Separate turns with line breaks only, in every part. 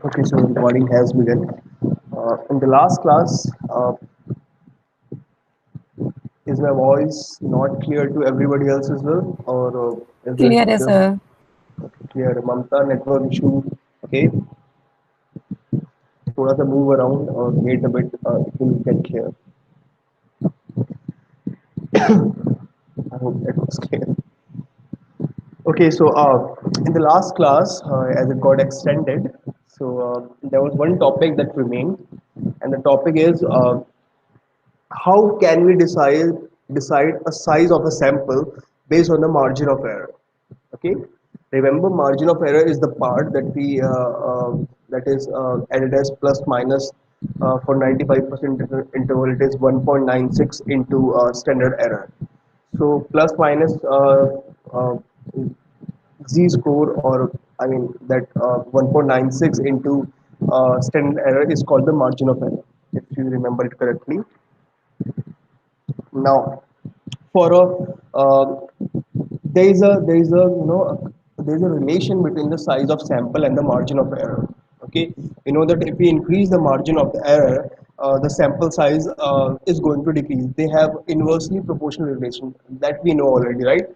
Okay, so the recording has begun. In the last class, is my voice not clear to everybody else as well, or is it
Clear है
just
sir.
clear? Mamta network issue. Okay, थोड़ा सा move around or wait a bit. It will get clear. I hope that was clear. Okay, so in the last class, as it got extended, so there was one topic that remained, and the topic is how can we decide a size of a sample based on the margin of error. Okay, remember margin of error is the part that we that is added as plus minus for 95% interval. It is 1.96 into standard error. So plus minus uh, z score, or I mean that 1.96 into standard error is called the margin of error, if you remember it correctly. Now, for a there is a there is a relation between the size of sample and the margin of error. Okay, you know that if we increase the margin of the error, the sample size is going to decrease. They have inversely proportional relation that we know already, right?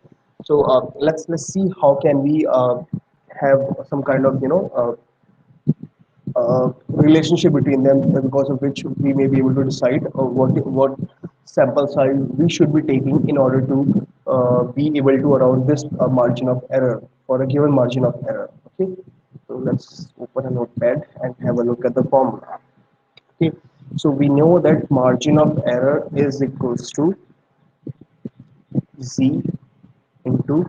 So let's see how can we have some kind of relationship between them, because of which we may be able to decide what sample size we should be taking in order to be able to around this margin of error for a given margin of error. Okay, so let's open a notepad and have a look at the formula. Okay, so we know that margin of error is equals to z into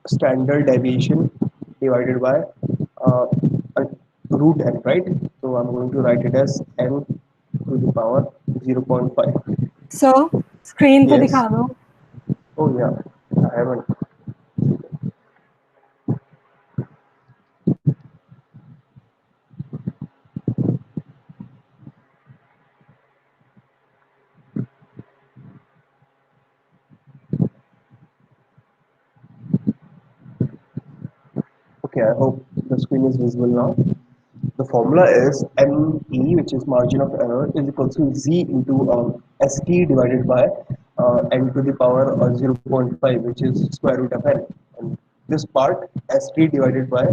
standard deviation divided by uh, a root n, right? So I'm going to write it as n to the power 0.5.
So screen पे
Yes.
दिखा दो.
Oh yeah, I haven't. Okay, I hope the screen is visible now. The formula is ME, which is margin of error, is equal to Z into ST divided by n to the power 0.5, which is square root of n. And this part, ST divided by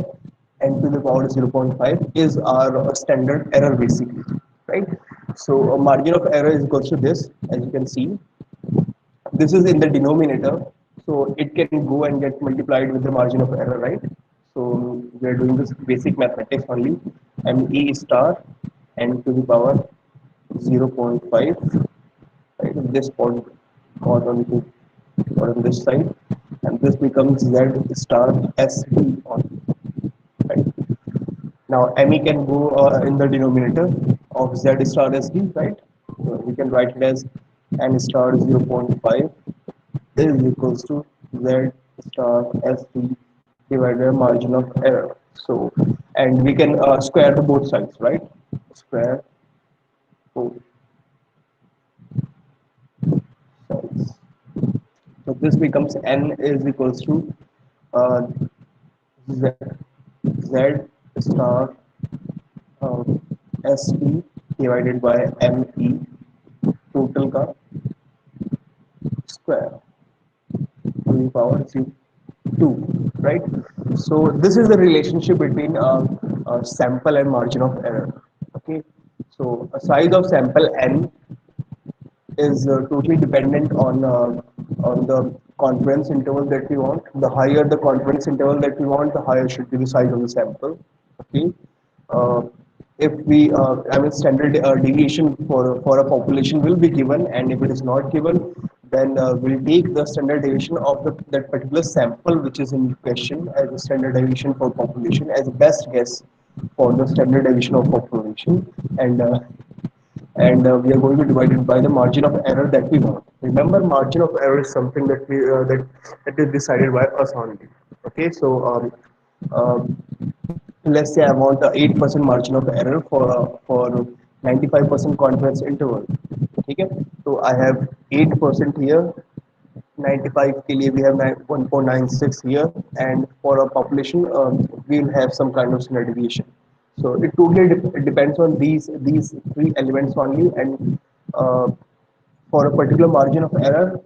n to the power 0.5, is our standard error basically, right? So margin of error is equal to this, as you can see. This is in the denominator, so it can go and get multiplied with the margin of error, right? So we are doing this basic mathematics only. Me star n to the power 0.5, right? This point got on to or on this side, and this becomes z star sd on, right? Now me can go in the denominator of z star sd, right? So we can write it as n star 0.5 is equals to z star sd divided by margin of error. So, and we can square the both sides, right? Square both sides. So this becomes n is equals to uh, z, z star uh, sd divided by me total का square to the power 2, right? So this is the relationship between sample and margin of error. Okay, so a size of sample n is totally dependent on the confidence interval that we want. The higher the confidence interval that we want, the higher should be the size of the sample. Okay, uh, if we I mean standard deviation for a population will be given, and if it is not given, then we'll take the standard deviation of that particular sample which is in question as a standard deviation for population as a best guess for the standard deviation of population, and we are going to divide it by the margin of error that we want. Remember, margin of error is something that that is decided by us only. Okay, so let's say I want a 8% margin of error for 95% confidence interval. Okay, so I have 8% here, 95 के लिए we have 1.96 here, and for a population we'll have some kind of standard deviation. So it totally depends on these three elements only, and uh, for a particular margin of error,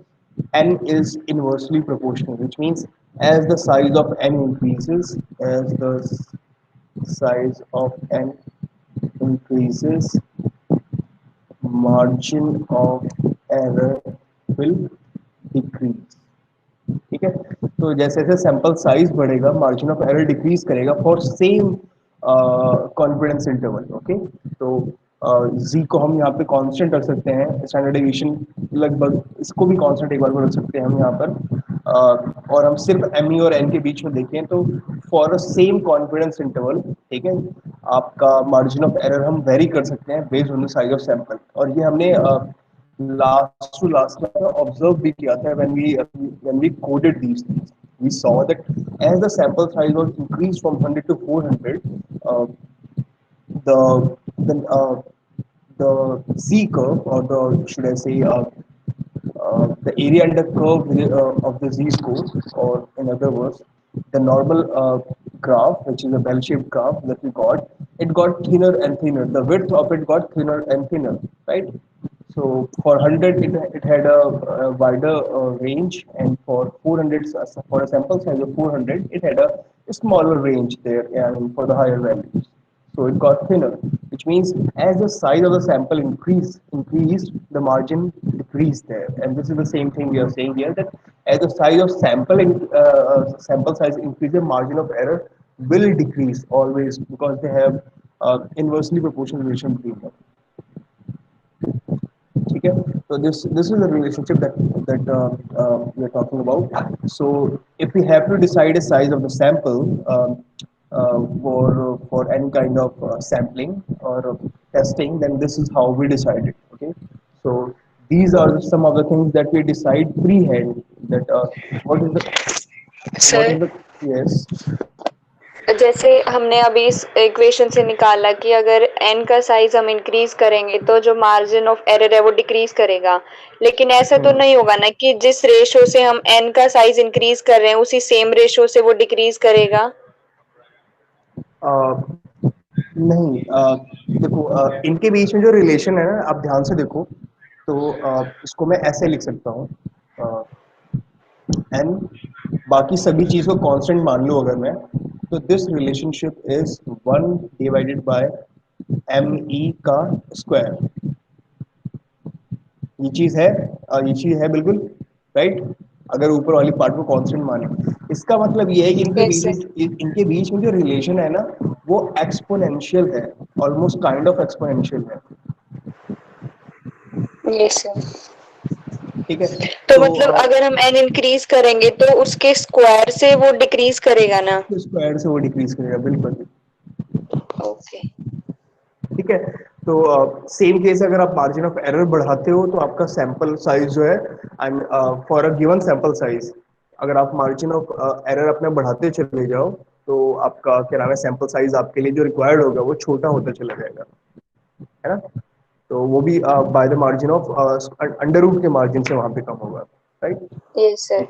n is inversely proportional, which means as the size of n increases, as the size of n increases, margin of error will decrease. ठीक है, तो जैसे जैसे sample size बढ़ेगा margin of error decrease करेगा for same confidence interval. Okay, तो जी को हम यहाँ पे कांस्टेंट रख सकते हैं, स्टैंडर्ड डेविएशन लगभग इसको भी कांस्टेंट एक बार को रख सकते हैं हम यहाँ पर। और हम सिर्फ एम ई और एन के बीच में देखें तो for a same confidence interval, ठीक है, आपका मार्जिन ऑफ एरर हम वेरी कर सकते हैं based on the size of sample. और ये हमने लास्ट टू लास्ट में ऑब्जर्व भी किया था when we coded these things. We saw that as the sample size was increased from 100 to 400, uh, the the uh, the Z curve, or the should I say the area under curve of the Z score, or in other words, the normal graph, which is a bell-shaped graph that we got, it got thinner and thinner. The width of it got thinner and thinner, right? So for 100, it had a wider range, and for 400, for a sample size of 400, it had a smaller range there, and for the higher values. So it got thinner, which means as the size of the sample increased, the margin decreased there. And this is the same thing we are saying here, that as the size of sample size increases, the margin of error will decrease always, because they have inversely proportional relation between them. ठीक है, so this is the relationship that we are talking about. So if we have to decide a size of the sample for any kind of sampling or testing, then this is how we decide it. Okay, so these are some of the things that we decide freehand, that what is the what
sir,
is the yes.
जैसे हमने अभी इस equation से निकाला कि अगर N का size हम इंक्रीज करेंगे तो जो मार्जिन ऑफ एरर है वो डिक्रीज करेगा, लेकिन ऐसा तो
Hmm.
नहीं होगा ना कि जिस रेशो से हम एन का साइज इंक्रीज कर रहे हैं उसी सेम रेशो से वो डिक्रीज करेगा।
uh, नहीं, देखो, इनके बीच में जो रिलेशन है ना, आप ध्यान से देखो, तो इसको मैं ऐसे लिख सकता हूँ, एन, बाकी सभी चीज को कांस्टेंट मान लो अगर मैं, तो this relationship is 1 divided by M E का स्क्वायर। ये चीज है, ये चीज है बिल्कुल, राइट। अगर ऊपर वाली पार्ट को कांस्टेंट माने, इसका मतलब ये है कि
यस सर।
इनके बीच में जो रिलेशन है ना, वो एक्सपोनेंशियल है, ऑलमोस्ट काइंड ऑफ एक्सपोनेंशियल है।
Yes sir.
ठीक है,
तो
तो
मतलब अगर हम एन इंक्रीज करेंगे तो उसके स्क्वायर से वो डिक्रीज करेगा ना।
स्क्वायर से वो डिक्रीज करेगा, बिल्कुल।
ओके।
ठीक है, तो सेम केस अगर आप मार्जिन ऑफ एरर बढ़ाते हो तो आपका सैंपल साइज जो है, and for a given sample size, अगर आप मार्जिन ऑफ एरर अपना बढ़ाते चले जाओ, तो आपका क्या नाम है, सैंपल साइज आपके लिए जो रिक्वायर्ड होगा वो छोटा होता चला जाएगा, है ना। तो वो भी by the margin of under root के मार्जिन से वहां पे कम होगा, राइट।
Yes sir.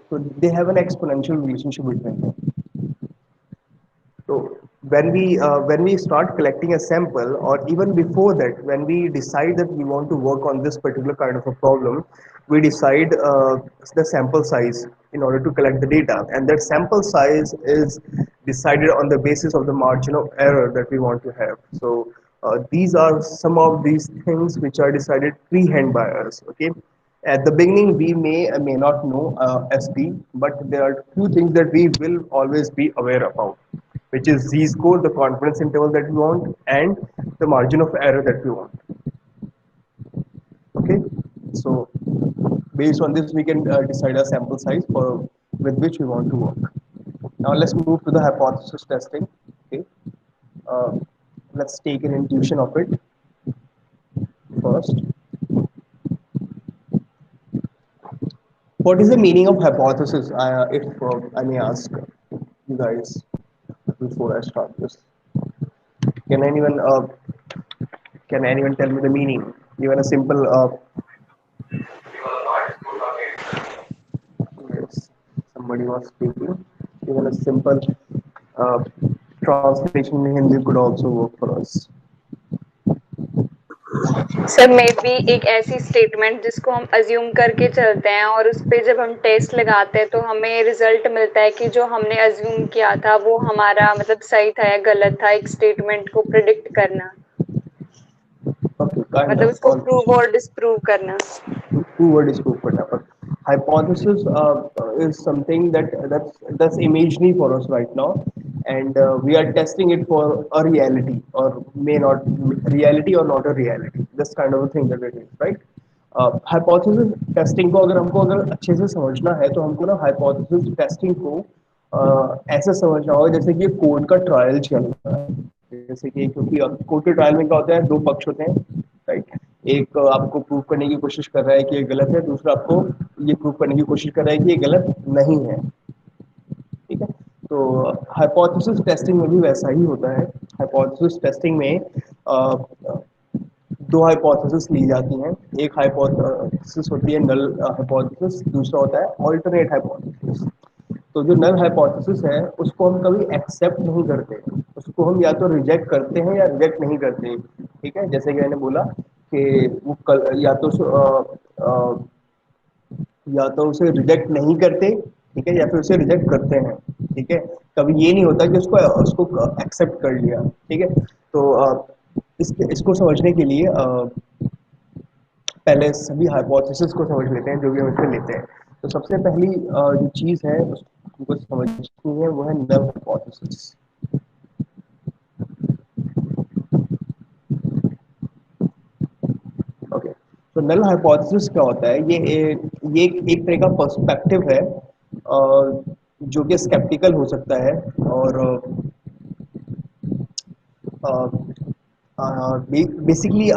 तो they have an exponential relationship between. So when we start collecting a sample, or even before that, when we decide that we want to work on this particular kind of a problem, we decide the sample size in order to collect the data, and that sample size is decided on the basis of the margin of error that we want to have. So these are some of these things which are decided freehand by us. Okay, at the beginning, we may or may not know SD, but there are few things that we will always be aware about, which is Z score, the confidence interval that we want, and the margin of error that we want. Okay, so based on this, we can decide a sample size for with which we want to work. Now let's move to the hypothesis testing. Okay, uh, let's take an intuition of it first. What is the meaning of hypothesis? If I may ask you guys before I start this, can anyone can anyone tell me the meaning? Even a simple somebody was speaking. Even a simple uh, translation in Hindi could also work for us.
Sir may be एक ऐसी statement जिसको हम assume करके चलते हैं और उस पे जब हम टेस्ट लगाते हैं तो हमें रिजल्ट मिलता है कि जो हमने अज्यूम किया था वो हमारा मतलब सही था या गलत था, एक स्टेटमेंट को प्रिडिक्ट करना,
Okay, kind
मतलब
of.
उसको
All
प्रूव और डिसप्रूव करना।
two word is proof करना, but hypothesis is something that's imaginary for us right now, and we are testing it for a reality or may not reality or not a reality. This kind of a thing that it is, right? Hypothesis testing को अगर अच्छे से समझना है तो हमको ना hypothesis testing को ऐसे समझना होगा जैसे कि कोर्ट का ट्रायल चल रहा है। जैसे कि क्योंकि कोर्ट के ट्रायल में क्या होता है, दो पक्ष होते हैं, राइट। एक आपको प्रूव करने की कोशिश कर रहा है कि ये गलत है, दूसरा आपको ये प्रूव करने की कोशिश कर रहा है कि ये गलत नहीं है, ठीक है। तो हाइपोथेसिस टेस्टिंग में भी वैसा ही होता है। हाइपोथेसिस टेस्टिंग में दो हाइपोथेसिस ली जाती हैं। एक हाइपोथेसिस होती है नल हाइपोथेसिस, दूसरा होता है ऑल्टरनेट हाइपोथेसिस। तो जो नल हाइपोथेसिस है उसको हम कभी एक्सेप्ट नहीं करते, उसको हम या तो रिजेक्ट करते हैं या रिजेक्ट नहीं करते, ठीक है। जैसे कि मैंने बोला कि वो या तो उसे रिजेक्ट नहीं करते, ठीक है, या फिर उसे रिजेक्ट करते हैं, ठीक है। कभी ये नहीं होता कि उसको उसको एक्सेप्ट कर लिया, ठीक है। तो इसको समझने के लिए पहले सभी हाइपोथेसिस को समझ लेते हैं जो भी हम इसमें लेते हैं। तो सबसे पहली जो चीज़ है उसको समझनी है वो है नल हाइपोथेसिस। ओके, तो नल हाइपोथेसिस क्या होता है? ये एक तरह का पर्सपेक्टिव है जो कि स्केप्टिकल हो सकता है और बेसिकली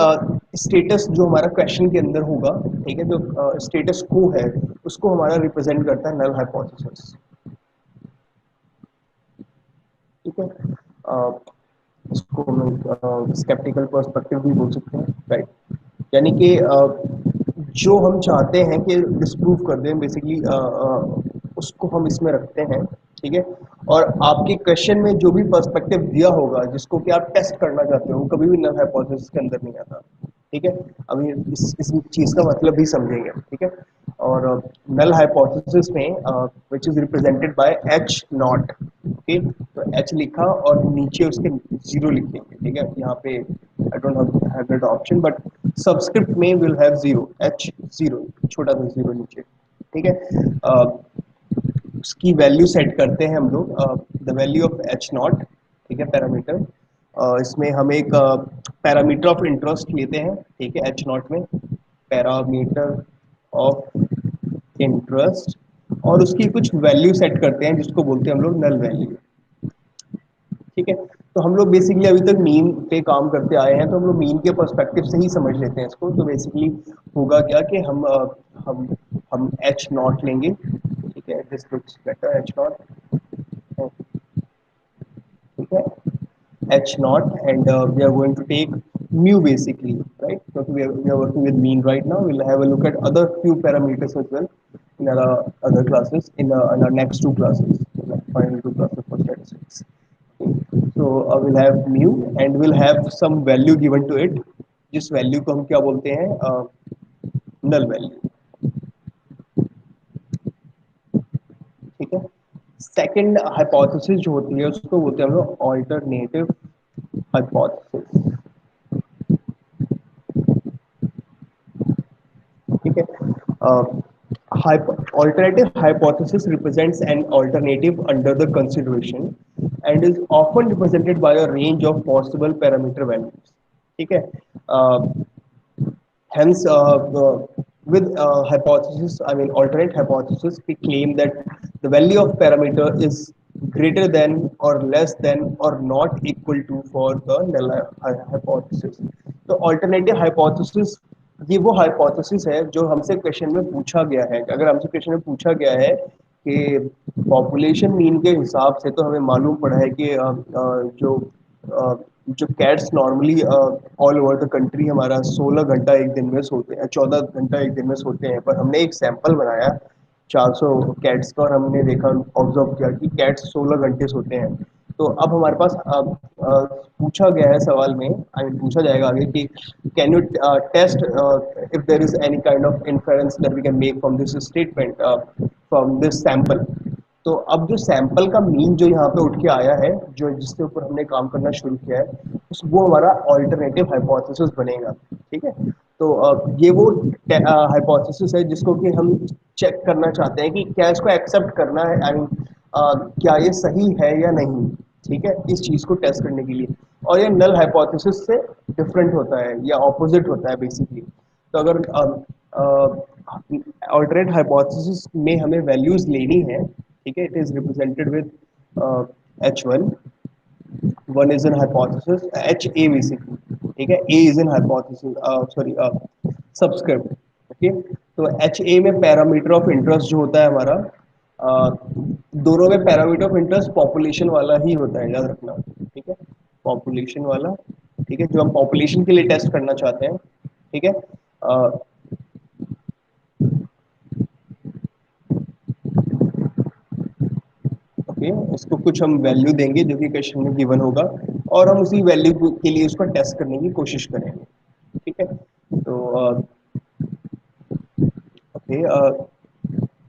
स्टेटस जो हमारा क्वेश्चन के अंदर होगा, ठीक है, जो स्टेटस को है उसको हमारा रिप्रेजेंट करता है नल हाइपोथेसिस, ठीक है। इसको हम स्केप्टिकल पर्सपेक्टिव भी बोल सकते हैं, राइट। यानी कि जो हम चाहते हैं कि डिस्प्रूव कर दें बेसिकली उसको हम इसमें रखते हैं, ठीक है। और आपके क्वेश्चन में जो भी पर्सपेक्टिव दिया होगा जिसको कि आप टेस्ट करना चाहते हो वो कभी भी नल हाइपोथेसिस के अंदर नहीं आता, ठीक है। अभी इस चीज़ का मतलब भी समझेंगे, ठीक है। और नल हाइपोथेसिस में which is represented by H not, okay. तो एच लिखा और नीचे उसके जीरो लिखेंगे, ठीक है। यहाँ पे I don't have that option but subscript में will have zero, H zero, छोटा सा जीरो नीचे, ठीक है। उसकी वैल्यू सेट करते हैं हम लोग, the value of H not, ठीक है, पैरामीटर। इसमें हम एक पैरामीटर ऑफ इंटरेस्ट लेते हैं, ठीक है, एच नॉट में पैरामीटर ऑफ इंटरेस्ट, और उसकी कुछ वैल्यू सेट करते हैं जिसको बोलते हैं हम लोग नल वैल्यू, ठीक है। तो हम लोग बेसिकली अभी तक मीन पे काम करते आए हैं तो हम लोग मीन के पर्सपेक्टिव से ही समझ लेते हैं इसको। तो बेसिकली होगा क्या कि हम हम एच नॉट लेंगे, ठीक है, this looks better, H not, ठीक है, H not, and we are going to take mu basically, right? So we are working with mean right now. We'll have a look at other few parameters as well in our other classes, in our next two classes, like final two classes for statistics. Okay. So we'll have mu and we'll have some value given to it, जिस value को हम क्या बोलते हैं, नल value, ठीक है। Second hypothesis जो होती है उसको बोलते हैं हम लोग ऑल्टरनेटिव हाइपोथेसिस, ठीक है। Alternative hypothesis represents an alternative under the consideration and is often represented by a range of possible parameter values, ठीक है। Hence, with hypothesis, I mean alternate hypothesis, we claim that the value of parameter is greater than or less than or not equal to for the null hypothesis. तो alternative hypothesis ये वो hypothesis है जो हमसे question में पूछा गया है। अगर हमसे क्वेश्चन में पूछा गया है कि पॉपुलेशन मीन के हिसाब से तो हमें मालूम पड़ा है कि अ, जो cats normally all over the country हमारा 16 घंटा एक दिन में सोते हैं, 14 घंटा एक दिन में सोते हैं, पर हमने एक सैंपल बनाया 400 कैट्स का, और हमने देखा, ऑब्जर्व किया कि कैट्स 16 घंटे सोते हैं। तो अब हमारे पास पूछा गया है सवाल में, आई मीन पूछा जाएगा आगे कि can you test if there is any kind of inference that we can make from this statement, from this sample. तो अब जो सैंपल का मीन जो यहाँ पे उठ के आया है, जो जिसके ऊपर हमने काम करना शुरू किया है, वो हमारा ऑल्टरनेटिव हाइपोथेसिस बनेगा। ठीक है, तो ये वो हाइपोथेसिस है जिसको कि हम चेक करना चाहते हैं कि क्या इसको एक्सेप्ट करना है, आई मीन क्या ये सही है या नहीं। ठीक है, इस चीज़ को टेस्ट करने के लिए। और ये नल हाइपोथेसिस से डिफरेंट होता है या ऑपोजिट होता है बेसिकली। तो अगर ऑल्टरनेट हाइपोथेसिस में हमें वैल्यूज लेनी है, ठीक है, it is represented with H1, one is an hypothesis, HA basically. ठीक है, A is an hypothesis, sorry subscript. Okay, तो HA में पैरामीटर ऑफ इंटरेस्ट जो होता है हमारा, दोनों में पैरामीटर ऑफ इंटरेस्ट पॉपुलेशन वाला ही होता है, याद रखना। ठीक है, पॉपुलेशन वाला। ठीक है, जो हम पॉपुलेशन के लिए टेस्ट करना चाहते हैं। ठीक है, ओके, इसको कुछ हम वैल्यू देंगे जो कि क्वेश्चन में गिवन होगा, और हम उसी वैल्यू के लिए उसको टेस्ट करने की कोशिश करेंगे। ठीक है, तो ओके,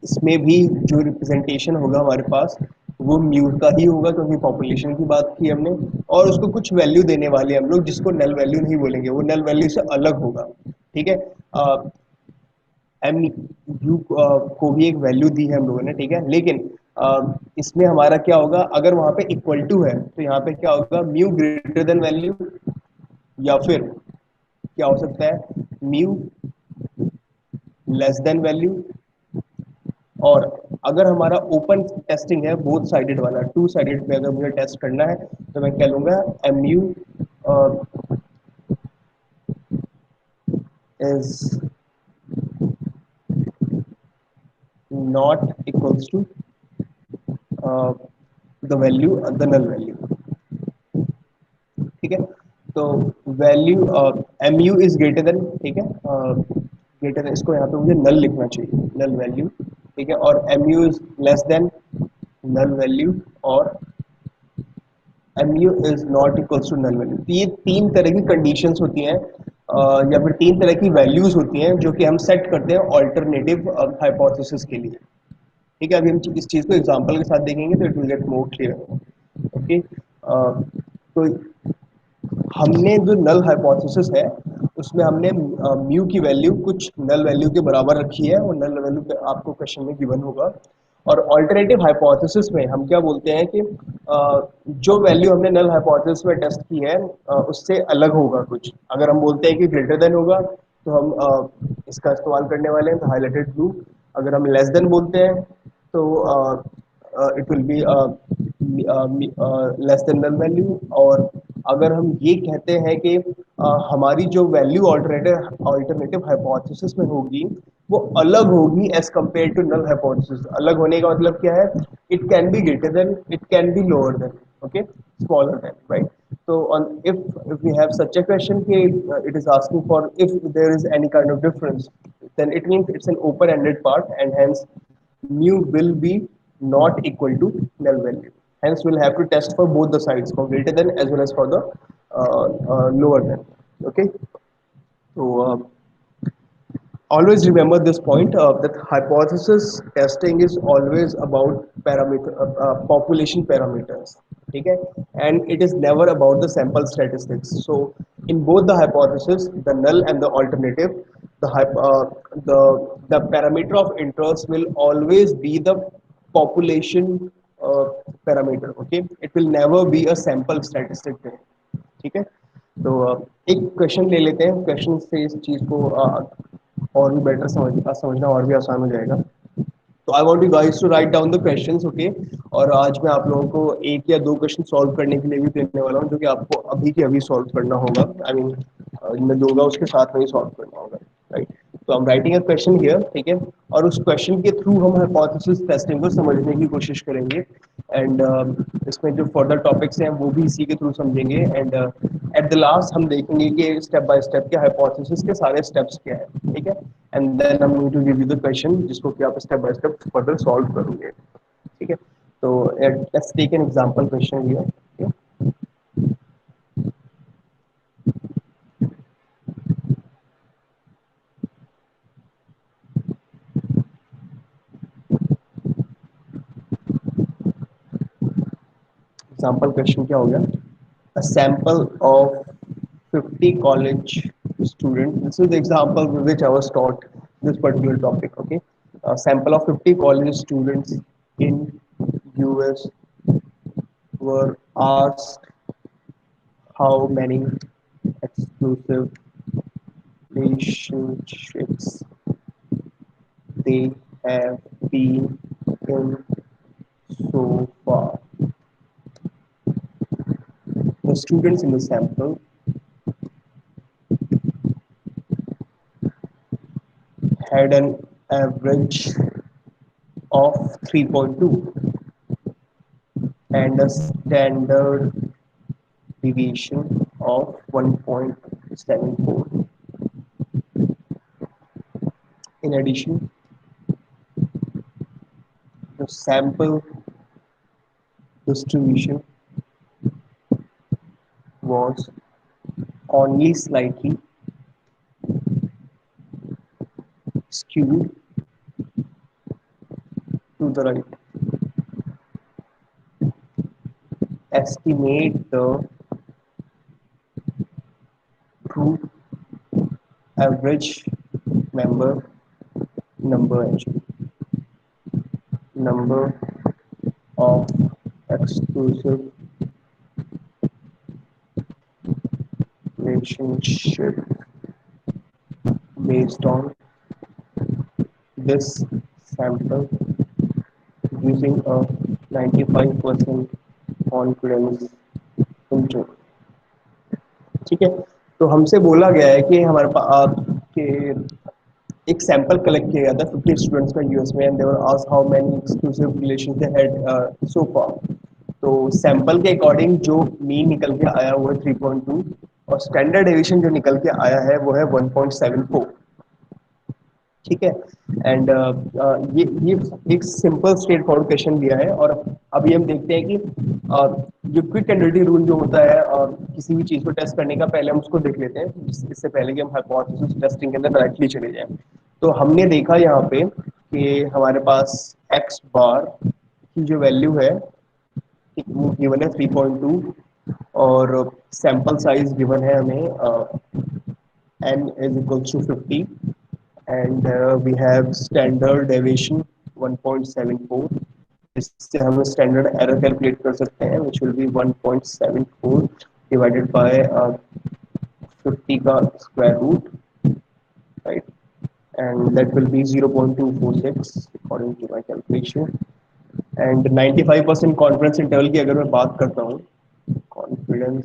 इसमें भी जो रिप्रेजेंटेशन होगा हमारे पास, वो म्यू का ही होगा, क्योंकि पॉपुलेशन की बात की हमने। और उसको कुछ वैल्यू देने वाले हम लोग, जिसको नल वैल्यू नहीं बोलेंगे, वो नल वैल्यू से अलग होगा। ठीक है, एम यू को भी एक वैल्यू दी है हम लोगों ने। ठीक है, लेकिन इसमें हमारा क्या होगा, अगर वहां पे इक्वल टू है तो यहाँ पे क्या होगा, म्यू ग्रेटर देन वैल्यू, या फिर क्या हो सकता है, म्यू लेस देन वैल्यू। और अगर हमारा ओपन टेस्टिंग है, बोथ साइडेड वाला, टू साइडेड पे अगर मुझे टेस्ट करना है, तो मैं क्या लूंगा, M you is not equals to the value, the null value. ठीक है, तो value M you is greater than, ठीक है, ग्रेटर देन, इसको यहाँ पे मुझे नल लिखना चाहिए, नल वैल्यू। ठीक है, और M you is less than null value, और M you is not equals to null value. तो ये तीन तरह की कंडीशंस होती हैं, या फिर तीन तरह की वैल्यूज होती हैं जो कि हम सेट करते हैं ऑल्टरनेटिव हाइपोथेसिस के लिए। ठीक है, अभी हम इस चीज़ को एग्जांपल के साथ देखेंगे तो it will get more clear. Okay, तो हमने जो नल हाइपोथेसिस है, उसमें हमने म्यू की वैल्यू कुछ नल वैल्यू के बराबर रखी है, और नल वैल्यू आपको क्वेश्चन में गिवन होगा। और ऑल्टरनेटिव हाइपोथेसिस में हम क्या बोलते हैं कि जो वैल्यू हमने नल हाइपोथेसिस में टेस्ट की है, उससे अलग होगा कुछ। अगर हम बोलते हैं कि ग्रेटर देन होगा, तो हम इसका इस्तेमाल करने वाले हैं हाईलाइटेड ब्लू। अगर हम लेस देन बोलते हैं, तो it will be less than null value. और अगर हम ये कहते हैं कि हमारी जो वैल्यू ऑल्टरनेटिव ऑल्टरनेटिव हाइपोथेसिस में होगी, वो अलग होगी as compare to null hypothesis. अलग होने का मतलब क्या है, it can be greater than, it can be lower than, okay, smaller than, right. So on if we have such a question कि it is asking for if there is any kind of difference, then it means it's an open-ended part, and hence mu will be not equal to null value. Hence we'll have to test for both the sides, for greater than as well as for the lower than. Okay, so always remember this point, that hypothesis testing is always about parameter, population parameters. Okay, and it is never about the sample statistics. So in both the hypothesis, the null and the alternative, the the parameter of interest will always be the population parameter. Okay, it will never be a sample statistic there. ठीक है, तो एक question ले लेते हैं, question से इस चीज़ को और भी बेटर समझना और भी आसान हो जाएगा। तो I want you guys to write down the questions, okay. और आज मैं आप लोगों को एक या दो क्वेश्चन सॉल्व करने के लिए भी देने वाला हूँ, जो कि आपको अभी के अभी सॉल्व करना होगा, आई मीन मैं दूंगा उसके साथ में ही सॉल्व करना होगा, राइट। तो हम राइटिंग अ क्वेश्चन हियर, ठीक है, और उस क्वेश्चन के थ्रू हम हाइपोथेसिस टेस्टिंग को समझने की कोशिश करेंगे। एंड इसमें जो फर्दर टॉपिक्स हैं वो भी इसी के थ्रू समझेंगे। एंड एट द लास्ट हम देखेंगे कि स्टेप बाय स्टेप के हाइपोथेसिस के सारे स्टेप्स क्या है, ठीक है। And then I am going to give you the question जिसको कि आप step by step further solve करोगे, ठीक है। तो let's take an example question here. Example question क्या हो गया? A sample of 50 college students. This is the example with which I was taught this particular topic. Okay, a sample of 50 college students in US were asked how many exclusive relationships they have been in so far. The students in the sample had an average of 3.2 and a standard deviation of 1.74. In addition, the sample distribution was only slightly skewed to the right. Estimate the true average member actually number of exclusive relationship based on this sample using a 95% confidence interval, ठीक है। तो हमसे बोला गया है कि हमारे पास के एक सैंपल कलेक्ट किया गया था 50 स्टूडेंट्स का यूएस में, and they were asked how many exclusive relations they had so far. तो सैंपल के अकॉर्डिंग जो मीन निकल के आया वो है 3.2 और स्टैंडर्ड डेविएशन जो निकल के आया है वो है 1.74, ठीक है। एंड ये एक सिंपल स्ट्रेट फॉरवर्ड क्वेश्चन दिया है और अभी हम देखते हैं कि जो क्विक एंड डर्टी रूल जो होता है किसी भी चीज को टेस्ट करने का पहले हम उसको देख लेते हैं इससे पहले कि हम हाइपोथेसिस टेस्टिंग के अंदर डायरेक्टली चले जाएं। तो हमने देखा यहाँ पे कि हमारे पास एक्स बार की जो वैल्यू है वो गिवन है 3.2 और सैंपल साइज गिवन है हमें n is equals to 50 and we have standard deviation 1.74, जिससे हम स्टैंडर्ड एरर कैलकुलेट कर सकते हैं which will be 1.74 divided by 50 का square root, right, and that will be 0.246 according to my calculation and 95% confidence interval की अगर मैं बात करता हूँ कॉन्फिडेंस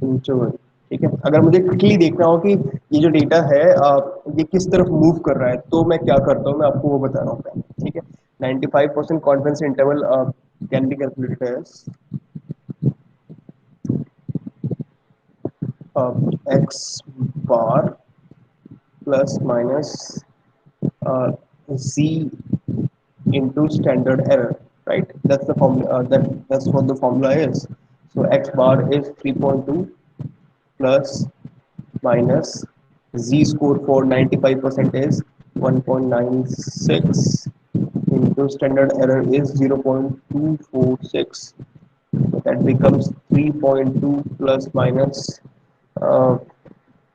इंटरवल, ठीक है। अगर मुझे क्विकली देखना हो कि ये जो डेटा है ये किस तरफ मूव कर रहा है तो मैं क्या करता हूँ, मैं आपको वो बता रहा हूँ, ठीक है। 95% confidence interval can be calculated as X bar plus minus z into standard error, right? That's the formula. That's what the formula is. So x bar is 3.2 plus minus z score for 95% is 1.96 into standard error is 0.246. So that becomes 3.2 plus minus uh,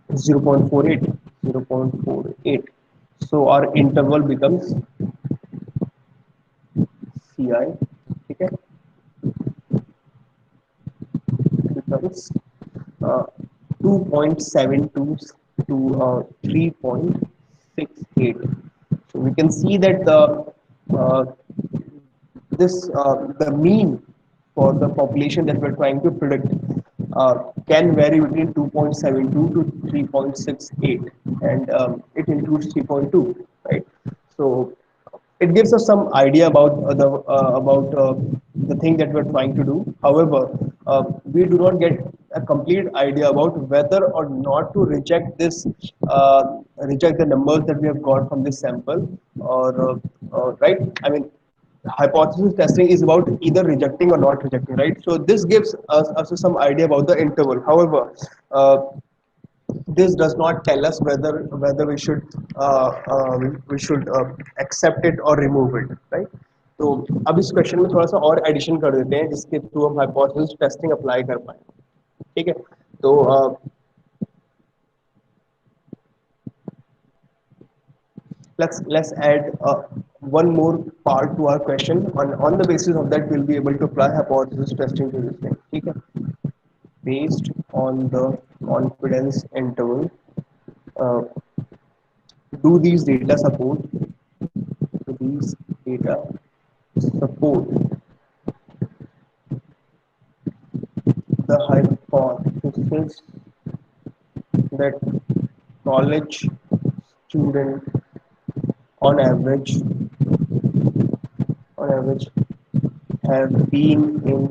0.48. 0.48. So our interval becomes CI, ठीक है, becomes uh, 2.72 to 3.68. So we can see that uh, the mean for the population that we're trying to predict can vary between 2.72 to 3.68, and it includes 3.2, right? So it gives us some idea about the thing that we're trying to do. However, we do not get a complete idea about whether or not to reject this reject the numbers that we have got from this sample, or right, I mean, hypothesis testing is about either rejecting or not rejecting, right? So this gives us some idea about the interval. However, uh, this does not tell us whether we should accept it or remove it, right? तो अब इस question में थोड़ा सा और addition कर देते हैं जिसके थ्रू हम हाइपोथेसिस टेस्टिंग अप्लाई कर पाए, ठीक है? तो let's add one more part to our question. On the basis of that, we'll be able to apply hypothesis testing to this thing. ठीक है? Based on the confidence interval, uh, do these data support? Do these data support the hypothesis that college student on average on average have been in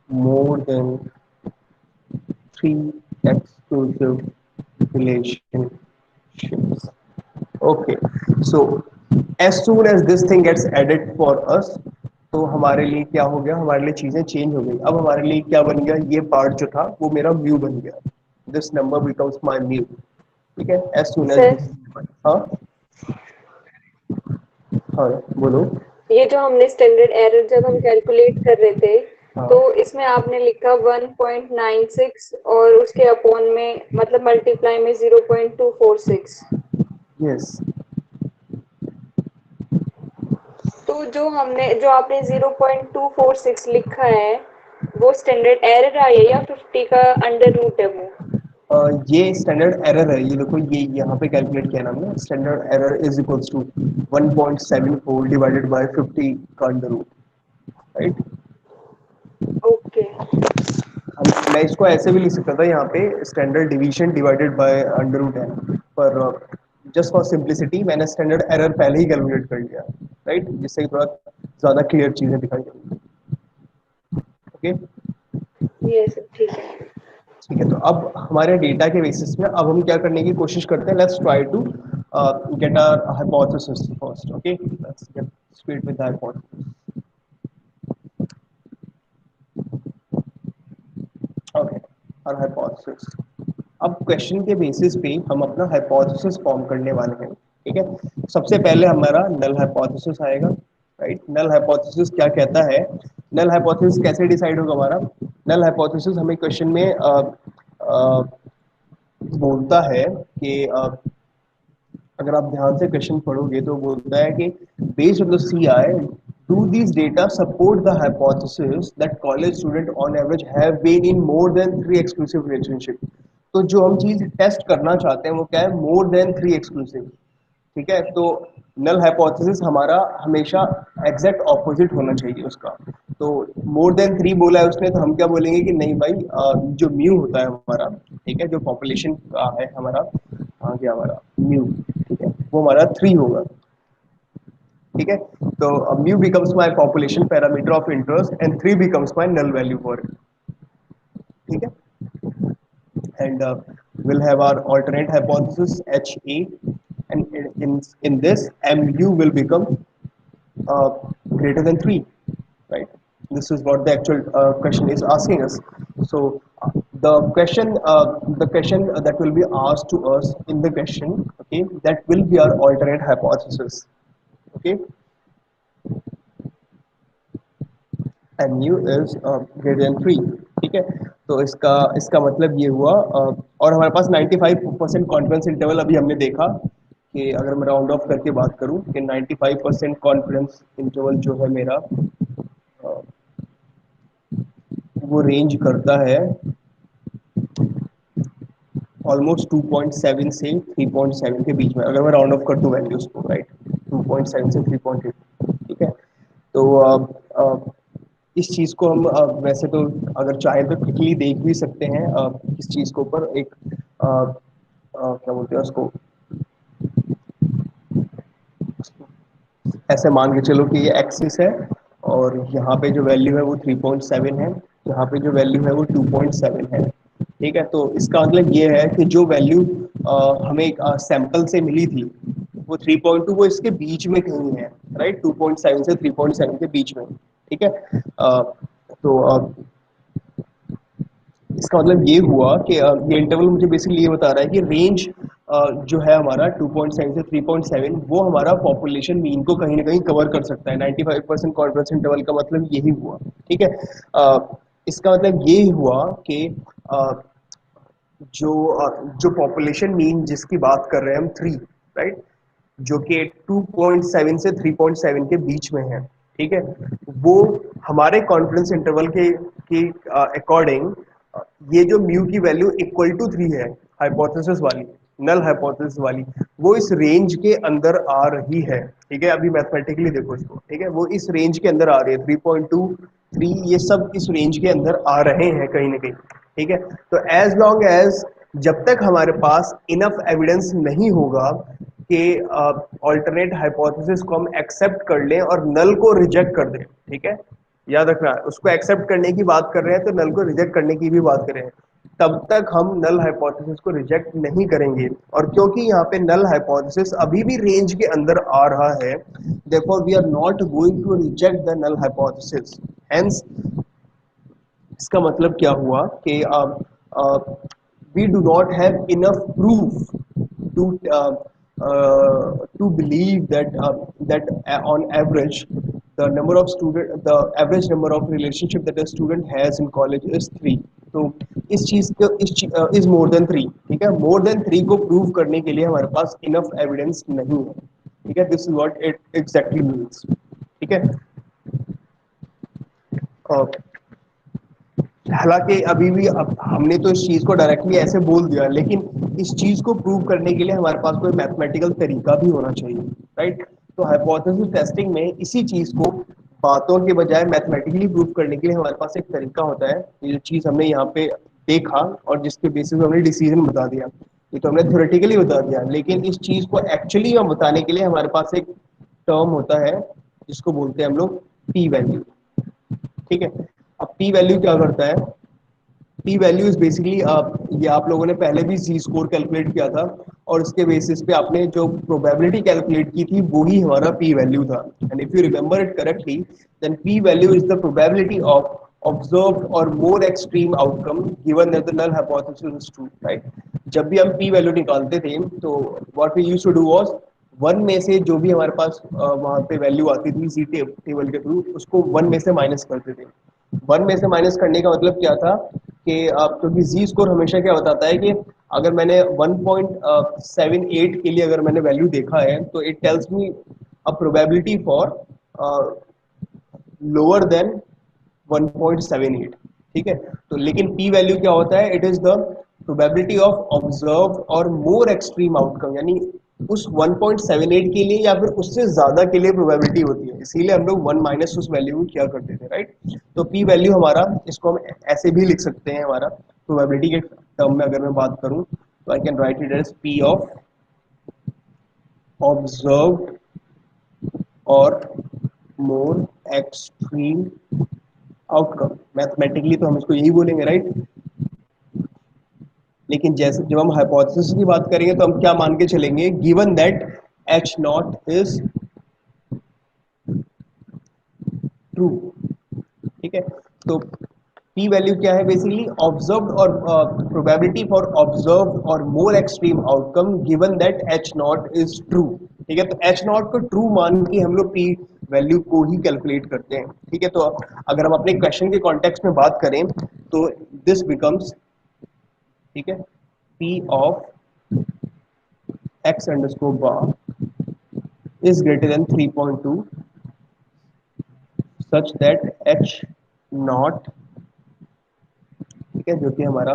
more than three exclusive relationships. Okay, so as soon as this thing gets added for us, तो हमारे लिए क्या हो गया, हमारे लिए चीजें change हो गई. अब हमारे लिए क्या बन गया, ये पार्ट जो था वो मेरा म्यू बन गया. This number becomes my mu. ठीक है, as soon as
sir,
this. हाँ हाँ बोलो.
ये जो हमने स्टैंडर्ड एरर जब हम कैलकुलेट कर रहे थे,
हाँ
तो इसमें आपने लिखा 1.96 और उसके अपॉन में मतलब मल्टीप्लाई में 0.246.
यस.
तो जो आपने 0.246 लिखा है, वो स्टैंडर्ड एरर आई है या 50 का अंडर रूट है वो?
ये स्टैंडर्ड एरर है. ये देखो, ये यहाँ पे कैलकुलेट किया ना हमने. Standard error is equals to 1.74 divided by 50 का अंडर रूट, राइट?
ओके.
मैं इसको ऐसे भी लिख सकता था यहाँ पे, standard division divided by under root N, पर जस्ट फॉर सिंप्लिसिटी मैंने स्टैंडर्ड एरर पहले ही कैलकुलेट कर लिया, राइट? जिससे थोड़ा ज़्यादा क्लियर चीज़ें दिखाई देंगी. ओके,
ये सब ठीक है.
ठीक है. तो अब हमारे डेटा के बेसिस में अब हम क्या करने की कोशिश करते हैं. Let's try to get our hypothesis first. Okay, let's get straight with the hypothesis. Okay, और हाइपोथेसिस. अब क्वेश्चन के बेसिस पे हम अपना हाइपोथेसिस फॉर्म करने वाले हैं, ठीक है? सबसे पहले हमारा नल हाइपोथेसिस आएगा, राइट? नल हाइपोथेसिस क्या कहता है? नल हाइपोथेसिस कैसे डिसाइड होगा हमारा? नल हाइपोथेसिस हमें क्वेश्चन में बोलता है कि अगर आप ध्यान से क्वेश्चन पढ़ोगे तो बोलता है कि based on the CI, do this data support the hypothesis that college student on average have been in more than 3 exclusive relationship. तो जो हम चीज टेस्ट करना चाहते हैं वो क्या है? मोर देन 3 एक्सक्लूसिव. ठीक है? तो नल हाइपोथेसिस हमारा हमेशा एग्जैक्ट ऑपोजिट होना चाहिए उसका. तो मोर देन 3 बोला है उसने, तो हम क्या बोलेंगे कि नहीं भाई, जो म्यू होता है हमारा, ठीक है, जो पॉपुलेशन का है हमारा, क्या हमारा म्यू, ठीक है, वो हमारा 3 होगा. ठीक है? तो mu becomes my population parameter of interest and 3 becomes my null value for it. ठीक है? And we'll have our alternate hypothesis HA, and in this mu will become uh, greater than 3, right? This is what the actual question is asking us. So the question that will be asked to us in the question, okay, that will be our alternate hypothesis. Okay, and mu is greater than 3. ठीक है? तो इसका इसका मतलब ये हुआ, और हमारे पास 95% कॉन्फिडेंस इंटरवल अभी हमने देखा कि अगर मैं राउंड ऑफ करके बात करूं कि 95% कॉन्फिडेंस इंटरवल जो है मेरा, अ, वो रेंज करता है ऑलमोस्ट 2.7 से 3.7 के बीच में, अगर मैं राउंड ऑफ कर दूं वैल्यूज को, राइट? 2.7 से 3.8. ठीक है? तो इस चीज़ को हम वैसे तो अगर चाहें तो क्विकली देख भी सकते हैं. इस चीज़ के ऊपर एक क्या बोलते हैं उसको, ऐसे मान के चलो कि ये एक्सिस है और यहाँ पे जो वैल्यू है वो 3.7 है, यहाँ पे जो वैल्यू है वो 2.7 है. ठीक है? तो इसका मतलब ये है कि जो वैल्यू हमें सैंपल से मिली थी वो 3.2 वो इसके बीच में कहीं है, राइट, 2.7 से 3.7 के बीच में, ठीक है। तो इसका मतलब ये हुआ कि ये इंटरवल मुझे बेसिकली ये बता रहा है कि रेंज जो है हमारा 2.7 से 3.7 वो हमारा पॉपुलेशन मीन को कहीं ना कहीं कवर कर सकता है। 95% कॉन्फिडेंस इंटरवल का मतलब यही हुआ, ठीक है। इसका मतलब ये हुआ कि अ, जो पॉपुलेशन मीन जिसकी बात कर रहे हैं हम 3, राइट, जो कि 2.7 से 3.7 के बीच में है, ठीक है, वो हमारे कॉन्फिडेंस इंटरवल के अकॉर्डिंग ये जो म्यू की वैल्यू इक्वल टू 3 है, हाइपोथेसिस वाली, नल हाइपोथेसिस वाली, वो इस रेंज के अंदर आ रही है, ठीक है। अभी मैथमेटिकली देखो इसको, ठीक है, वो इस रेंज के अंदर आ रही है, 3.2 3 ये सब इस रेंज के अंदर आ रहे हैं कहीं ना कहीं, ठीक है। तो एज लॉन्ग एज जब तक हमारे पास इनफ एविडेंस नहीं होगा कि ऑल्टरनेट हाइपोथेसिस को हम एक्सेप्ट कर लें और नल को रिजेक्ट कर दें, ठीक है, याद रखना उसको एक्सेप्ट करने की बात कर रहे हैं तो नल को रिजेक्ट करने की भी बात कर रहे हैं, तब तक हम नल हाइपोथेसिस को रिजेक्ट नहीं करेंगे। और क्योंकि यहाँ पे नल हाइपोथेसिस अभी भी रेंज के अंदर आ रहा है, therefore we are not going to reject the null hypothesis, hence इसका मतलब क्या हुआ कि we do not have enough proof to to believe that on average the average number of relationship that a student has in college is 3। तो इस चीज को is more than 3, ठीक है, मोर देन 3 को प्रूव करने के लिए हमारे पास इनफ एविडेंस नहीं है, ठीक है। This is what it exactly means, ठीक है। हालांकि अभी भी अब हमने तो इस चीज को डायरेक्टली ऐसे बोल दिया, लेकिन इस चीज को प्रूव करने के लिए हमारे पास कोई मैथमेटिकल तरीका भी होना चाहिए, राइट। तो हाइपोथेसिस टेस्टिंग में इसी चीज को बातों के बजाय मैथमेटिकली प्रूव करने के लिए हमारे पास एक तरीका होता है। ये जो चीज हमने यहाँ पे देखा और जिसके बेसिस पे हमने डिसीजन बता दिया, ये तो हमने थ्योरेटिकली बता दिया, लेकिन इस चीज को एक्चुअली हम बताने के लिए हमारे पास एक टर्म होता है जिसको बोलते हैं हम लोग पी वैल्यू, ठीक है। अब पी वैल्यू क्या करता है? पी वैल्यू इज बेसिकली ये आप लोगों ने पहले भी जी स्कोर कैलकुलेट किया था और उसके बेसिस पे आपने जो प्रोबेबिलिटी कैलकुलेट की थी वो ही हमारा पी वैल्यू था। And if you remember it correctly then P value is the probability of observed or more extreme outcome given that the null hypothesis is true, right? जब भी हम p वैल्यू निकालते थे तो what we used to do was 1 में से जो भी हमारे पास वहां पे वैल्यू आती थी सी टेबल के थ्रू उसको 1 में से माइनस करते थे। 1 में से माइनस करने का मतलब क्या था कि क्योंकि जी स्कोर हमेशा क्या बताता है कि अगर मैंने 1.78 के लिए अगर मैंने वैल्यू देखा है तो it tells me a probability for lower than 1.78, ठीक है। तो लेकिन p वैल्यू क्या होता है? It is the probability of observe और मोर एक्सट्रीम आउटकम, यानी उस 1.78 के लिए या फिर उससे ज्यादा के लिए प्रोबेबिलिटी होती है, इसीलिए हम लोग 1 माइनस उस वैल्यू को किया करते थे, राइट। तो p वैल्यू हमारा, इसको हम ऐसे भी लिख सकते हैं, हमारा प्रोबेबिलिटी के टर्म में अगर मैं बात करूं तो I can write it as p of observed और मोर एक्सट्रीम आउटकम। मैथमेटिकली तो हम इसको यही बोलेंगे, राइट। लेकिन जैसे जब हम हाइपोथेसिस की बात करेंगे तो हम क्या मान के चलेंगे? Given that H not is true, ठीक है। तो p वैल्यू क्या है? बेसिकली ऑब्जर्व्ड और प्रोबेबिलिटी फॉर ऑब्जर्व्ड और more extreme outcome given that H not is true, ठीक है। तो एच नॉट को ट्रू मान के हम लोग p वैल्यू को ही कैलकुलेट करते हैं, ठीक है। तो अगर हम अपने क्वेश्चन के कॉन्टेक्स्ट में बात करें तो दिस बिकम्स, ठीक है, p of x underscore bar is greater than 3.2 such that h not, ठीक है, जो कि हमारा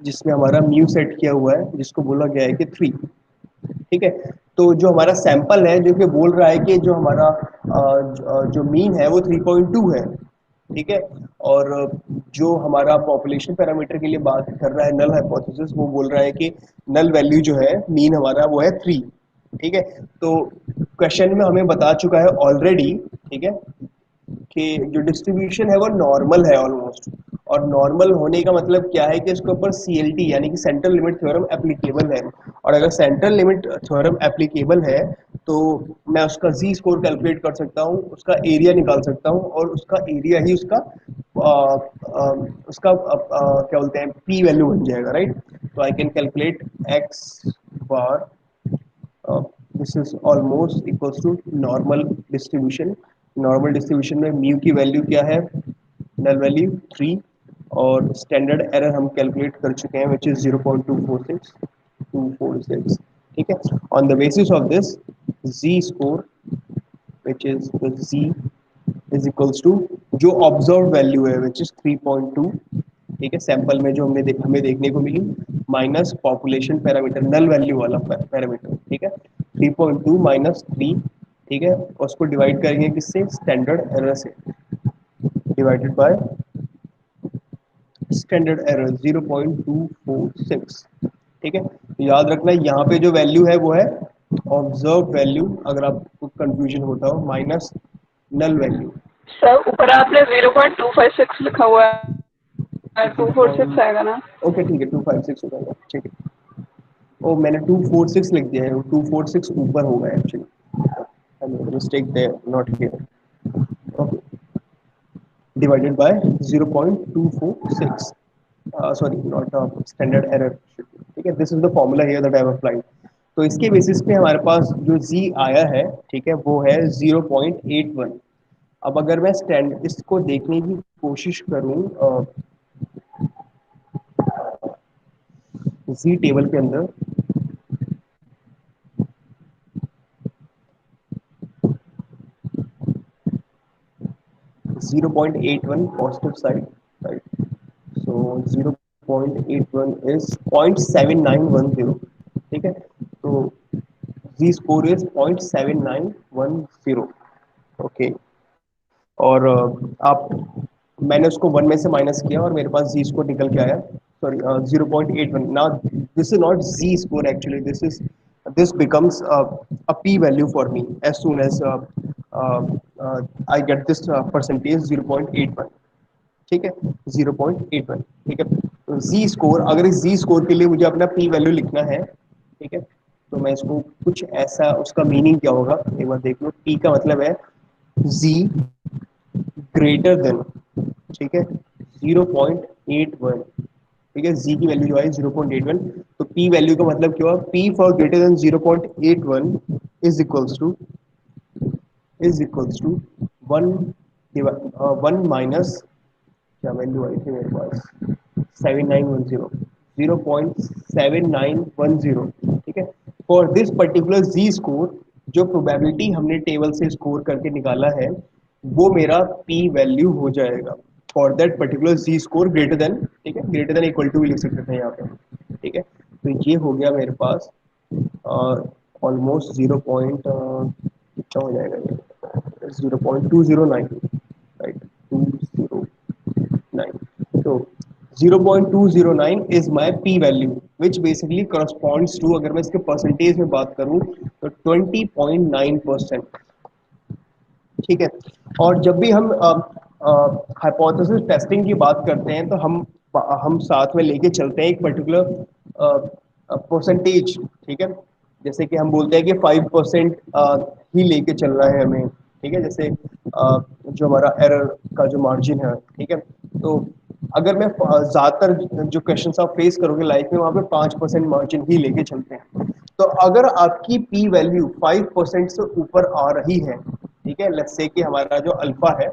जिसमें हमारा म्यू सेट किया हुआ है जिसको बोला गया है कि 3, ठीक है। तो जो हमारा सैंपल है जो कि बोल रहा है कि जो हमारा जो मीन है वो 3.2 है, ठीक है। और जो हमारा पॉपुलेशन पैरामीटर के लिए बात कर रहा है नल हाइपोथेसिस, वो बोल रहा है कि नल वैल्यू जो है मीन हमारा वो है 3, ठीक है। तो क्वेश्चन में हमें बता चुका है ऑलरेडी, ठीक है, कि जो डिस्ट्रीब्यूशन है वो नॉर्मल है ऑलमोस्ट, और नॉर्मल होने का मतलब क्या है कि इसके ऊपर CLT यानी कि सेंट्रल लिमिट थ्योरम एप्लीकेबल है, और अगर सेंट्रल लिमिट थ्योरम एप्लीकेबल है तो मैं उसका जी स्कोर कैलकुलेट कर सकता हूँ, उसका एरिया निकाल सकता हूँ, और उसका एरिया ही उसका क्या बोलते हैं पी वैल्यू बन जाएगा, राइट। तो I can calculate X bar, this is almost equals to normal distribution. Normal distribution में म्यू की वैल्यू क्या है, नल वैल्यू 3, और स्टैंडर्ड एरर हम कैलकुलेट कर चुके हैं विच इज 0.246 ठीक है। On the basis of this Z score which is Z is equals to जो ऑब्जर्व वैल्यू है विच इज 3.2, ठीक है, सैंपल में जो हमें देखने को मिली, minus population parameter null value वाला पैरामीटर, ठीक है, 3.2 माइनस 3, ठीक है, और उसको डिवाइड करेंगे किससे, स्टैंडर्ड एरर से, डिवाइडेड बाय स्टैंडर्ड एरर 0.246, ठीक है। तो याद रखना यहाँ पे जो वैल्यू है वो है ऑब्जर्व वैल्यू, अगर आपको कंफ्यूजन होता हो, माइनस नल वैल्यू।
सर ऊपर आपने 0.256 लिखा हुआ है, 246 आएगा ना?
ओके ठीक है, 256 हो जाएगा, ठीक है। ओ मैंने 246 लिख दिया है, 246 ऊपर होगा actually, mistake there, not here. Okay, divided by 0.246, sorry not standard error, ठीक है। This is the formula here that I have applied. तो इसके बेसिस पे हमारे पास जो z आया है, ठीक है, वो है 0.81। अब अगर मैं स्टैंड इसको देखने की कोशिश करूं z टेबल के अंदर, 0.81 positive side, right. So 0.81 is 0.7910, ठीक है। तो Z score is 0.7910, ओके। और आप मैंने उसको 1 में से माइनस किया और मेरे पास Z स्कोर निकल के आया, sorry 0.81। Now this is not Z score actually, this becomes a p value for me as soon as I get this percentage 0.81, ठीक है, 0.81, ठीक है। तो जी स्कोर, अगर इस जी स्कोर के लिए मुझे अपना पी वैल्यू लिखना है, ठीक है, तो मैं इसको कुछ ऐसा, उसका मीनिंग क्या होगा एक बार देख लो। पी का मतलब है जी ग्रेटर देन, ठीक है, 0.81, ठीक है, जी की वैल्यू जो है 0.81, तो पी वैल्यू का मतलब क्या हुआ, P for greater than 0.81 is equals to one, 1 minus, क्या वैल्यू आई थी मेरे पास, 7910, 0.7910, ठीक है। For this particular Z score, जो प्रोबेबिलिटी हमने टेबल से स्कोर करके निकाला है, वो मेरा पी वैल्यू हो जाएगा for that particular Z score greater than, ठीक है, ग्रेटर देन इक्वल टू भी लिख सकते थे यहाँ पे, ठीक है। तो ये हो गया मेरे पास ऑलमोस्ट 0 पॉइंट कितना हो जाएगा ये, 0.209, right, 209। So 0.209 is my p value which basically corresponds to, अगर मैं इसके परसेंटेज में बात करूं तो 20.9%, ठीक है। और जब भी हम हाइपोथेसिस टेस्टिंग की बात करते हैं तो हम साथ में लेके चलते हैं एक पर्टिकुलर परसेंटेज, ठीक है। जैसे कि हम बोलते हैं कि 5% ही लेके चल रहा है हमें, ठीक है, जैसे जो हमारा एरर का जो मार्जिन है, ठीक है। तो अगर मैं ज़्यादातर जो क्वेश्चन आप फेस करोगे लाइफ में, वहाँ पे 5% मार्जिन ही लेके चलते हैं। तो अगर आपकी पी वैल्यू 5% से ऊपर आ रही है, ठीक है, लेट्स से कि हमारा जो अल्फा है,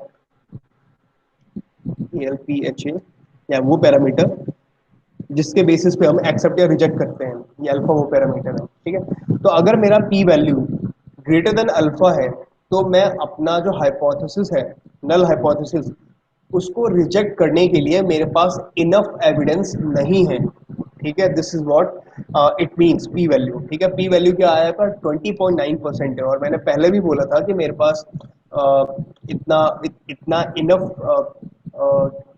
एल पी एच ए, या वो पैरामीटर जिसके बेसिस पे हम एक्सेप्ट या रिजेक्ट करते हैं, ये अल्फा वो पैरामीटर है, ठीक है। तो अगर मेरा P value greater than alpha है, तो मैं अपना जो हाइपोथेसिस है, नल हाइपोथेसिस, उसको रिजेक्ट करने के लिए मेरे पास इनफ एविडेंस नहीं है, ठीक है। This is what it means P value, ठीक है। पी वैल्यू क्या आया था, 20.9% है, और मैंने पहले भी बोला था कि मेरे पास इतना इनफ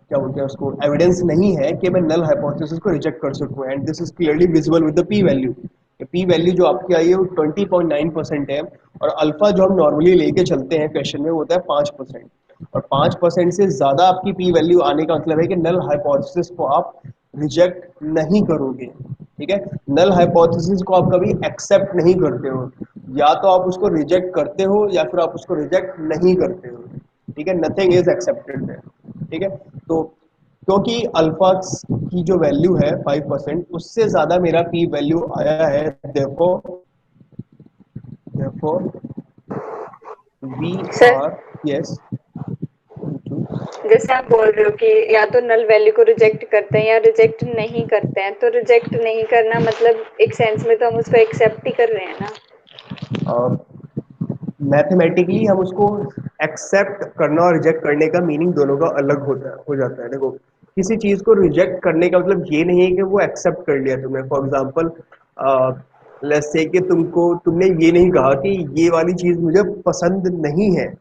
क्या बोलते हैं उसको, एविडेंस नहीं है कि मैं नल हाइपोथेसिस को रिजेक्ट कर सकूं, and this is clearly visible with the P value. P value जो आपकी आई है वो 20.9% है, और अल्फा जो हम नॉर्मली लेके चलते हैं क्वेश्चन में वो होता है 5%। और 5% से ज़्यादा आपकी पी वैल्यू आने का मतलब है कि नल हाइपोथेसिस को आप रिजेक्ट नहीं करोगे, ठीक है। नल हाइपोथेसिस को आप कभी एक्सेप्ट नहीं करते हो, या तो आप उसको रिजेक्ट करते हो या फिर आप उसको रिजेक्ट नहीं करते हो, ठीक है। नथिंग इज एक्सेप्टेड है, ठीक है। तो क्योंकि अल्फा की जो वैल्यू है 5%, उससे ज़्यादा मेरा पी वैल्यू आया है, therefore we
sir,
are yes
जैसे आप बोल रहे हो कि या तो नल वैल्यू को रिजेक्ट करते हैं या रिजेक्ट नहीं करते हैं, तो रिजेक्ट नहीं करना मतलब एक सेंस में तो हम उसको एक्सेप्ट ही कर रहे हैं ना।
मैथमेटिकली हम उसको एक्सेप्ट करना और रिजेक्ट करने का मीनिंग दोनों का अलग होता है, हो जाता है। देखो, किसी चीज़ को रिजेक्ट करने का मतलब ये नहीं है कि वो एक्सेप्ट कर लिया तुमने। फॉर एग्जांपल, लेट्स से कि तुमने ये नहीं कहा कि ये वाली चीज़ मुझे पसंद नहीं है।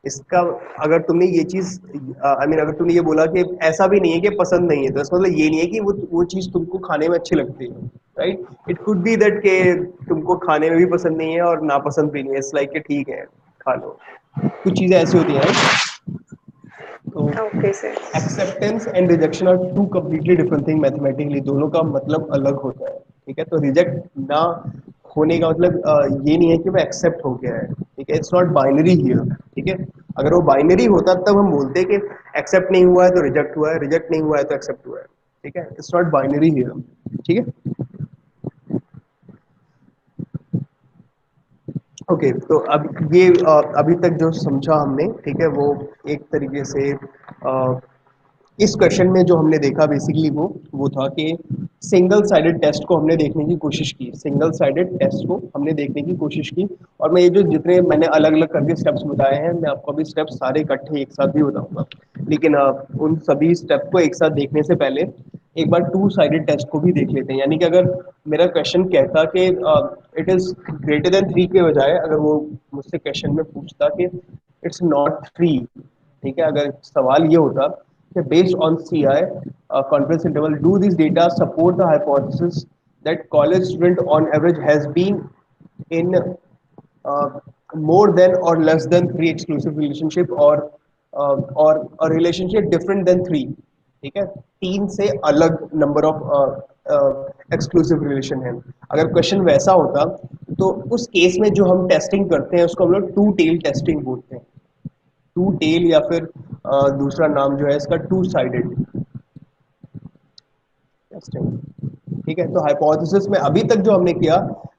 इसका अगर तुमने ये चीज़ आई मीन अगर तुमने ये बोला कि ऐसा भी नहीं है कि पसंद नहीं है, तो इसका मतलब ये नहीं है कि वो चीज़ तुमको खाने में अच्छी लगती है, right. It could be that के तुमको खाने में भी पसंद नहीं है और नापसंद भी नहीं है, इट्स लाइक कि ठीक है खा लो। कुछ चीज़ें ऐसी होती हैं, राइट। तो
okay sir.
Acceptance and rejection are two completely different thing mathematically, दोनों का मतलब अलग होता है, ठीक है। तो रिजेक्ट ना होने का मतलब ये नहीं है कि वो एक्सेप्ट हो गया है, ठीक है। इट्स नॉट बाइनरी हियर, ठीक है। अगर वो बाइनरी होता तब हम बोलते कि एक्सेप्ट नहीं हुआ है तो रिजेक्ट हुआ है, रिजेक्ट नहीं हुआ है तो एक्सेप्ट हुआ है, ठीक है। इट्स नॉट बाइनरी हियर, ठीक है। ओके, तो अब ये अभी तक जो समझा हमने, ठीक है, वो एक तरीके से इस क्वेश्चन में जो हमने देखा बेसिकली वो था कि सिंगल साइडेड टेस्ट को हमने देखने की कोशिश की, सिंगल साइडेड टेस्ट को हमने देखने की कोशिश की। और मैं ये जो जितने मैंने अलग अलग करके स्टेप्स बताए हैं, मैं आपको अभी स्टेप्स सारे इकट्ठे एक साथ भी बताऊंगा, लेकिन उन सभी स्टेप को एक साथ देखने से पहले एक बार टू साइडेड टेस्ट को भी देख लेते हैं। यानी कि अगर मेरा क्वेश्चन कहता कि इट इज ग्रेटर देन 3 के बजाय अगर वो मुझसे क्वेश्चन में पूछता कि इट्स नॉट 3, ठीक है। अगर सवाल ये होता कि based on C I confidence interval do this data support the hypothesis that college student on average has been in more than or less than 3 exclusive relationship or a relationship different than 3, ठीक है। 3 से अलग number of exclusive relation है। अगर question वैसा होता तो उस केस में जो हम टेस्टिंग करते हैं उसको हम लोग टू टेल टेस्टिंग बोलते हैं। टू टेल या फिर दूसरा नाम जो है इसका टू साइडेड टेस्टिंग, ठीक है। तो हाइपोथेसिस में अभी तक जो हमने किया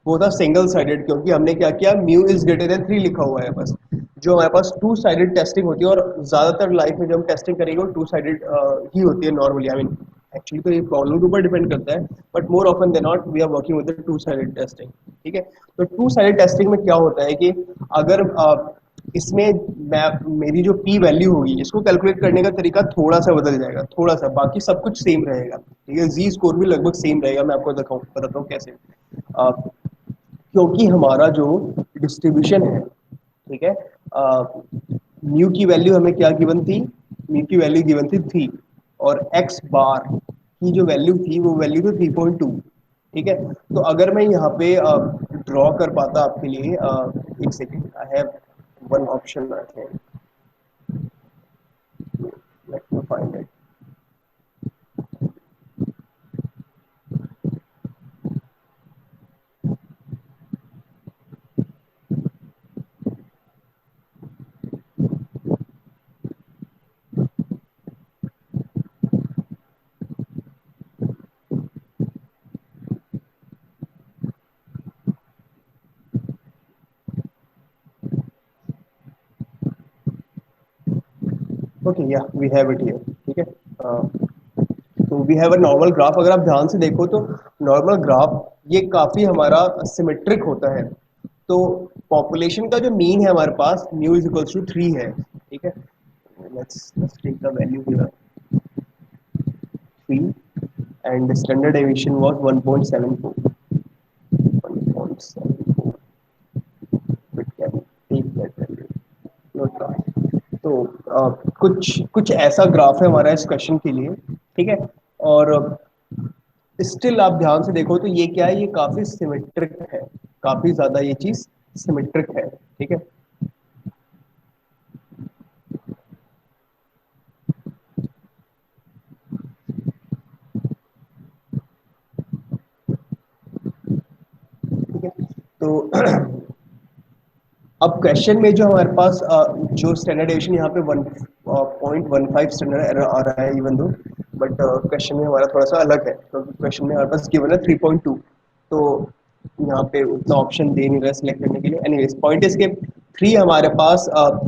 वो था सिंगल साइडेड, क्योंकि हमने क्या किया, म्यू इज ग्रेटर देन 3 लिखा हुआ है बस। जो हमारे पास टू साइडेड टेस्टिंग होती है, और ज्यादातर लाइफ में जब हम टेस्टिंग करेंगे वो टू साइडेड ही होती है नॉर्मली। आई मीन एक्चुअली तो ये प्रॉब्लम के ऊपर डिपेंड करता है, but more often than not we are working with the two sided testing, ठीक है। तो टू साइडेड टेस्टिंग में क्या होता है कि अगर इसमें मैं मेरी जो पी वैल्यू होगी इसको कैलकुलेट करने का तरीका थोड़ा सा बदल जाएगा, थोड़ा सा, बाकी सब कुछ सेम रहेगा, ठीक है। जी स्कोर भी लगभग सेम रहेगा। मैं आपको बताता हूँ कैसे। क्योंकि हमारा जो डिस्ट्रीब्यूशन है, ठीक है, म्यू की वैल्यू हमें क्या गिवन थी, म्यू की वैल्यू गिवन थी 3, और एक्स बार की जो वैल्यू थी वो वैल्यू थी 3.2, ठीक है। तो अगर मैं यहाँ पे ड्रॉ कर पाता आपके लिए, एक second, I have one option, I think, let me find it. Okay, या वी हैव इट हियर, ठीक है। तो we have a normal graph. अगर आप ध्यान से देखो तो नॉर्मल ग्राफ ये काफी हमारा सिमेट्रिक होता है। तो पॉपुलेशन का जो मीन है हमारे पास म्यू इज इक्वल्स टू 3 है, ठीक है। Let's take the value here 3 and the standard deviation was 1.74, 1.74, but can take that value, not try। तो कुछ कुछ ऐसा ग्राफ है हमारा इस क्वेश्चन के लिए, ठीक है। और स्टिल आप ध्यान से देखो तो ये क्या है, ये काफी सिमेट्रिक है, काफी ज्यादा ये चीज सिमेट्रिक है, ठीक है। तो अब क्वेश्चन में जो हमारे पास जो स्टैंडर्ड डेविएशन यहाँ पे 1.15 स्टैंडर्ड एरर आ रहा है इवन दो, बट क्वेश्चन में हमारा थोड़ा सा अलग है, तो क्वेश्चन में हमारे पास गिवन है 3.2, तो यहाँ पे उतना ऑप्शन दे नहीं रहा सिलेक्ट करने के लिए। एनीवेज पॉइंट इसके 3 हमारे पास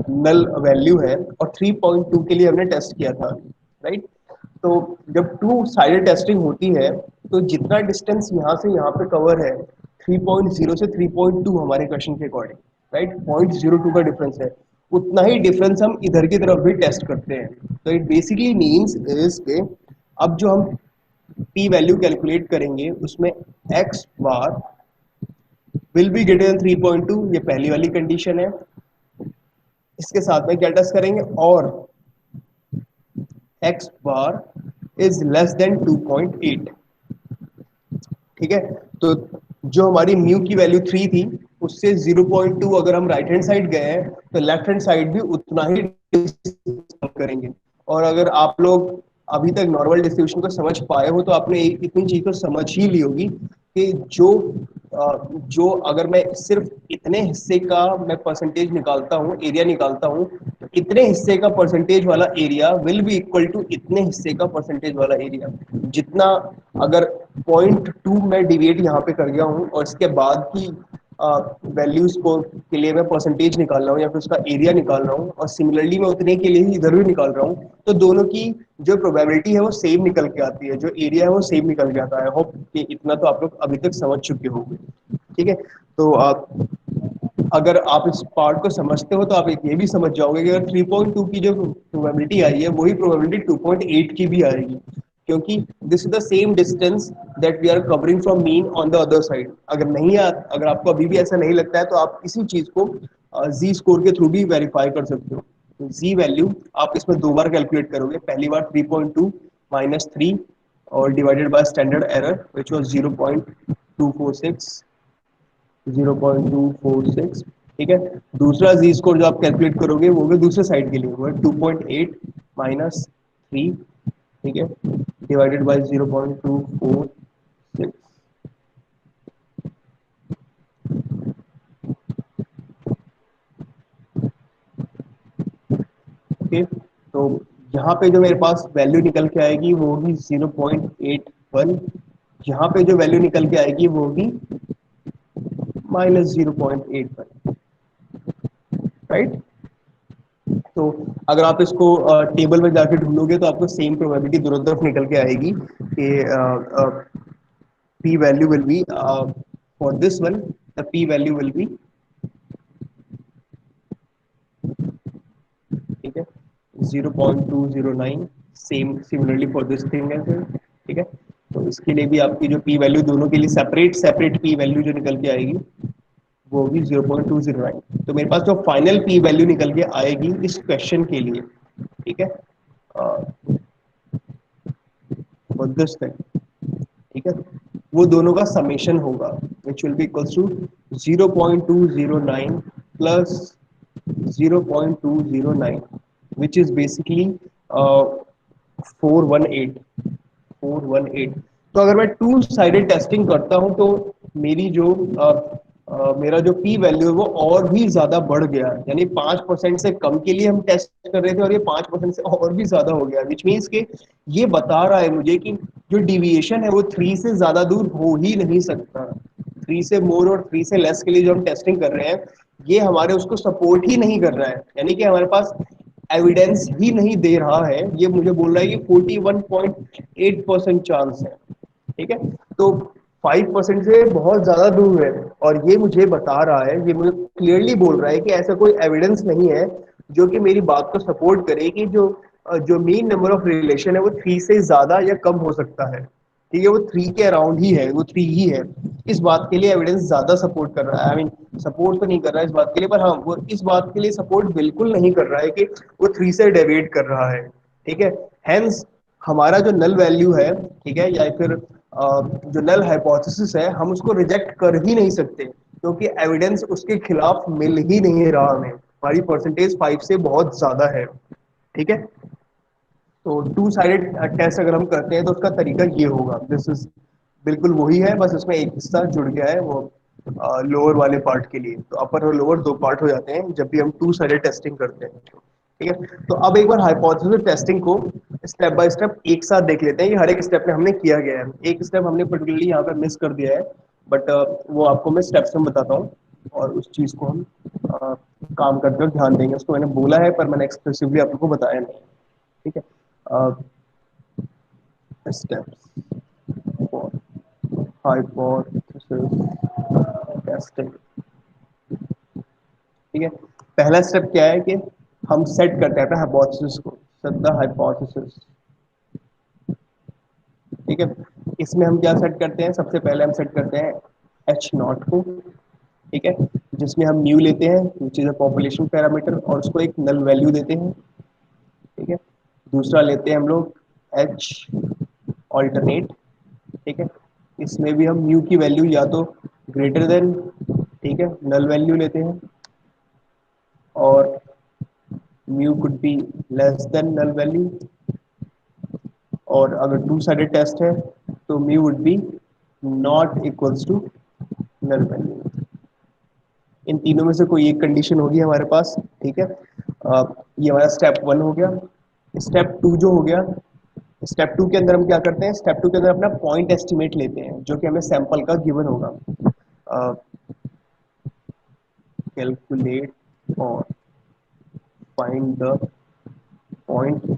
नल वैल्यू है और 3.2 के लिए हमने टेस्ट किया था, राइट। तो जब टू साइडेड टेस्टिंग होती है तो जितना डिस्टेंस यहाँ से यहाँ पे कवर है 3.0 से 3.2 हमारे क्वेश्चन के अकॉर्डिंग, राइट, 0.02 का डिफरेंस है, उतना ही डिफरेंस हम इधर की तरफ भी टेस्ट करते हैं। तो इट बेसिकली मीन्स इज के अब जो हम पी वैल्यू कैलकुलेट करेंगे उसमें x bar will be greater then 3.2, ये पहली वाली कंडीशन है। इसके साथ में क्या टेस्ट करेंगे, और x bar is less then 2.8, ठीक है। तो जो हमारी म्यू की वैल्यू 3 थी उससे 0.2 अगर हम राइट हैंड साइड गए हैं तो लेफ्ट हैंड साइड भी उतना ही करेंगे। और अगर आप लोग अभी तक नॉर्मल डिस्ट्रीब्यूशन को समझ पाए हो तो आपने एक इतनी चीज तो समझ ही ली होगी कि जो अगर मैं सिर्फ इतने हिस्से का मैं परसेंटेज निकालता हूँ, एरिया निकालता हूँ, तो इतने हिस्से का परसेंटेज वाला area will be equal to इतने हिस्से का परसेंटेज वाला एरिया। जितना अगर 0.2 मैं डिविएट यहाँ पे कर गया हूँ और इसके बाद की वैल्यूज को के लिए मैं परसेंटेज निकाल रहा हूँ या फिर उसका एरिया निकाल रहा हूँ और सिमिलरली मैं उतने के लिए ही इधर भी निकाल रहा हूँ, तो दोनों की जो प्रोबेबिलिटी है वो सेम निकल के आती है, जो एरिया है वो सेम निकल के आता है। होप कि इतना तो आप लोग अभी तक समझ चुके होंगे, ठीक है। तो अगर आप इस पार्ट को समझते हो तो आप एक ये भी समझ जाओगे कि अगर 3.2 की जो प्रोबेबिलिटी आई है वही प्रोबेबिलिटी 2.8 की भी आएगी, क्योंकि this is the same distance that we are covering from mean on the other side. अगर आपको अभी भी ऐसा नहीं लगता है तो आप इसी चीज को जी स्कोर के थ्रू भी वेरीफाई कर सकते हो। तो जी वैल्यू आप इसमें दो बार कैलकुलेट करोगे, पहली बार 3.2 माइनस 3 और divided by standard error which was 0.246, ठीक है। दूसरा जी स्कोर जो आप कैलकुलेट करोगे वो भी दूसरे साइड के लिए, वो है 2.8 माइनस 3, ठीक है, डिवाइडेड बाय 0.246, ओके। तो यहाँ पे जो मेरे पास वैल्यू निकल के आएगी वो होगी 0.81, यहाँ पे जो वैल्यू निकल के आएगी वो होगी -0.81, राइट। तो अगर आप इसको टेबल में जाके ढूंढोगे तो आपको सेम प्रोबेबिलिटी दोनों तरफ निकल के आएगी कि p value will be for this one the p value will be, ठीक है, 0.209, same similarly for this thing है, ठीक है। तो इसके लिए भी आपकी जो p वैल्यू दोनों के लिए सेपरेट सेपरेट p वैल्यू जो निकल के आएगी वो होगी 0.209। तो मेरे पास जो फाइनल p वैल्यू निकल के आएगी इस क्वेश्चन के लिए, ठीक है, फॉर दिस थिंग, ठीक है, वो दोनों का समेशन होगा which will be equals to 0.209 plus 0.209 which is basically 418। तो अगर मैं टू साइडेड टेस्टिंग करता हूं तो मेरी जो मेरा जो पी वैल्यू है वो और भी ज्यादा बढ़ गया, यानी 5% से कम के लिए हम टेस्ट कर रहे थे और ये 5% से और भी ज्यादा हो गया, विच मीन्स के ये बता रहा है मुझे कि जो डिविएशन है वो 3 से ज्यादा दूर हो ही नहीं सकता। 3 से मोर और 3 से लेस के लिए जो हम टेस्टिंग कर रहे हैं ये हमारे उसको सपोर्ट ही नहीं कर रहा है, यानी कि हमारे पास एविडेंस ही नहीं दे रहा है। ये मुझे बोल रहा है कि 41.8% चांस है, ठीक है। तो 5% से बहुत ज्यादा दूर है और ये मुझे बता रहा है, ये मुझे क्लियरली बोल रहा है कि ऐसा कोई एविडेंस नहीं है जो कि मेरी बात को सपोर्ट करे कि जो मीन नंबर ऑफ रिलेशन है वो 3 से ज्यादा या कम हो सकता है, ठीक है। वो 3 के अराउंड ही है, वो 3 ही है। इस बात के लिए एविडेंस ज्यादा सपोर्ट कर रहा है, आई मीन सपोर्ट तो नहीं कर रहा है इस बात के लिए, पर हाँ वो इस बात के लिए सपोर्ट बिल्कुल नहीं कर रहा है कि वो 3 से डेविएट कर रहा है, ठीक है। हेंस हमारा जो नल वैल्यू है, ठीक है, या फिर जो नल हाइपोथेसिस है हम उसको रिजेक्ट कर ही नहीं सकते क्योंकि एविडेंस उसके खिलाफ मिल ही नहीं रहा हमें, हमारी परसेंटेज 5 से बहुत ज्यादा है, ठीक है। तो टू साइडेड टेस्ट अगर हम करते हैं तो उसका तरीका ये होगा, दिस इज बिल्कुल वही है, बस उसमें एक हिस्सा जुड़ गया है, वो लोअर वाले पार्ट के लिए। तो अपर और लोअर दो पार्ट हो जाते हैं जब भी हम टू साइडेड टेस्टिंग करते हैं। ठीक है, तो अब एक बार हाइपोथेसिस टेस्टिंग को स्टेप बाय स्टेप एक साथ देख लेते हैं। ये हर एक स्टेप में हमने किया गया है, एक स्टेप हमने पर्टिकुलरली यहाँ पे मिस कर दिया है, बट वो आपको मैं स्टेप्स में बताता हूँ और उस चीज़ को हम अ, काम करते हुए ध्यान देंगे। उसको मैंने बोला है पर मैंने एक्सप्रेसिवली आपको बताया नहीं। ठीक है, स्टेप्स फॉर हाइपोथेसिस टेस्टिंग। ठीक है, पहला स्टेप क्या है कि हम सेट करते हैं अपने हाइपोथेसिस को, सेट द हाइपोथेसिस। ठीक है, इसमें हम क्या सेट करते हैं, सबसे पहले हम सेट करते हैं एच नॉट को। ठीक है, जिसमें हम न्यू लेते हैं which is a population parameter और उसको एक नल वैल्यू देते हैं। ठीक है, दूसरा लेते हैं हम लोग एच ऑल्टरनेट। ठीक है, इसमें भी हम न्यू की वैल्यू या तो ग्रेटर देन, ठीक है, नल वैल्यू लेते हैं, और mu could be less than null value, और अगर टू साइडेड टेस्ट है तो mu would be not equals to null value. इन तीनों में से कोई एक कंडीशन होगी हमारे पास। ठीक है, ये हमारा स्टेप वन हो गया। स्टेप टू जो हो गया, स्टेप टू के अंदर हम क्या करते हैं, स्टेप टू के अंदर अपना पॉइंट एस्टिमेट लेते हैं जो कि हमें सैंपल का गिवन होगा। कैलकुलेट और फाइंड द पॉइंट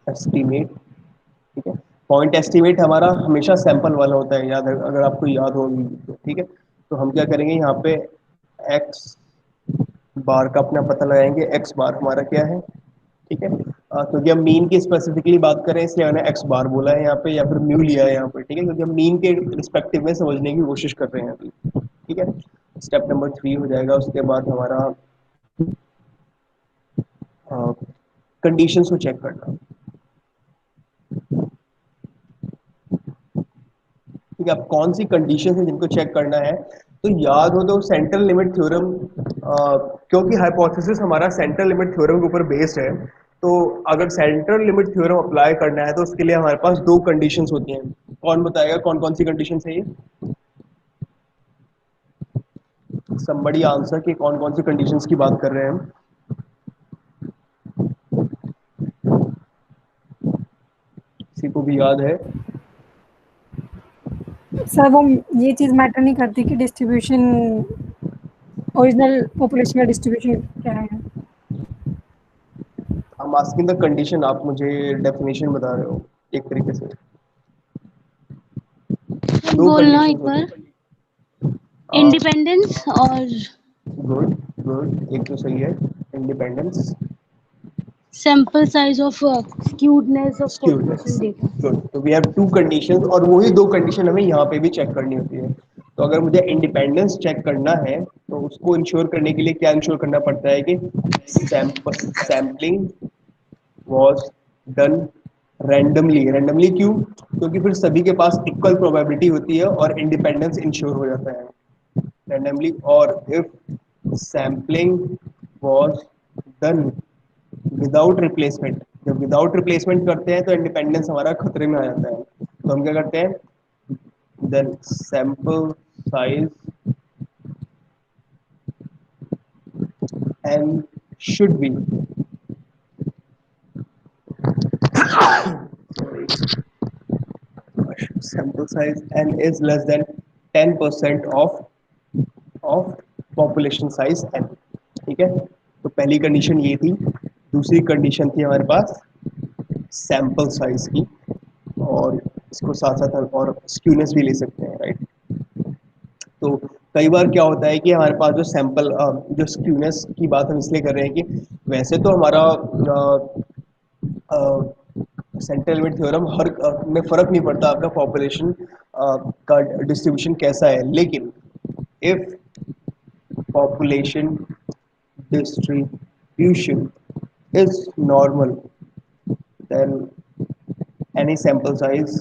एस्टिमेट। ठीक है, पॉइंट एस्टिमेट हमारा हमेशा सैंपल वाला होता है, याद है अगर आपको याद होगी तो। ठीक है, तो हम क्या करेंगे, यहाँ पे एक्स बार का अपना पता लगाएंगे। एक्स बार हमारा क्या है, ठीक है, क्योंकि हम मीन की स्पेसिफिकली बात करें इसलिए मैंने एक्स बार बोला है यहाँ पे, या फिर म्यू लिया है यहाँ पे। ठीक है, क्योंकि हम मीन के रिस्पेक्टिव में समझने की कोशिश कर रहे हैं अभी। ठीक है, स्टेप नंबर 3 हो जाएगा। उसके बाद हमारा कंडीशंस को चेक करना। ठीक है, अब कौन सी कंडीशन है जिनको चेक करना है, तो याद हो तो सेंट्रल लिमिट थ्योरम, क्योंकि हाइपोथेसिस हमारा सेंट्रल लिमिट थ्योरम के ऊपर बेस्ड है, तो अगर सेंट्रल लिमिट थ्योरम अप्लाई करना है तो उसके लिए हमारे पास दो कंडीशंस होती हैं। कौन बताएगा कौन कौन सी कंडीशन है ये? समबड़ी आंसर कि कौन कौन सी कंडीशंस की बात कर रहे हैं हम? किसी को भी याद है?
सर वो ये चीज़ मैटर नहीं करती कि डिस्ट्रीब्यूशन, ओरिजिनल पॉपुलेशन का डिस्ट्रीब्यूशन क्या है।
हम आस्किंग द कंडीशन, आप मुझे डेफिनेशन बता रहे हो एक तरीके से। दो
बोलना
कंडीशंस
एक
होती
बार।
हैं।
इंडिपेंडेंस और
गुड गुड, एक तो सही है, independence,
sample size of skewedness of
skewness.
Population data.
Good, तो वी हैव टू कंडीशंस और वही दो कंडीशन हमें यहाँ पे भी चेक करनी होती है। तो अगर मुझे इंडिपेंडेंस चेक करना है तो उसको इंश्योर करने के लिए क्या इंश्योर करना पड़ता है कि sampling was done randomly. Randomly क्यों? क्योंकि फिर सभी के पास इक्वल प्रोबेबिलिटी होती है और इंडिपेंडेंस इंश्योर हो जाता है रैंडमली। और if sampling was done without replacement, जब विदाउट रिप्लेसमेंट करते हैं तो इंडिपेंडेंस हमारा खतरे में आ जाता है। तो हम क्या करते हैं, then sample size and should be, sample size n is less than 10% of population size n। ठीक है, तो पहली कंडीशन ये थी। दूसरी कंडीशन थी हमारे पास सैंपल साइज की, और इसको साथ साथ हम और स्क्यूनेस भी ले सकते हैं, राइट। तो कई बार क्या होता है कि हमारे पास जो सैंपल जो स्क्यूनेस की बात हम इसलिए कर रहे हैं कि वैसे तो हमारा सेंट्रल लिमिट थ्योरम हर में फर्क नहीं पड़ता आपका पॉपुलेशन का डिस्ट्रीब्यूशन कैसा है, लेकिन if population distribution is normal then any sample size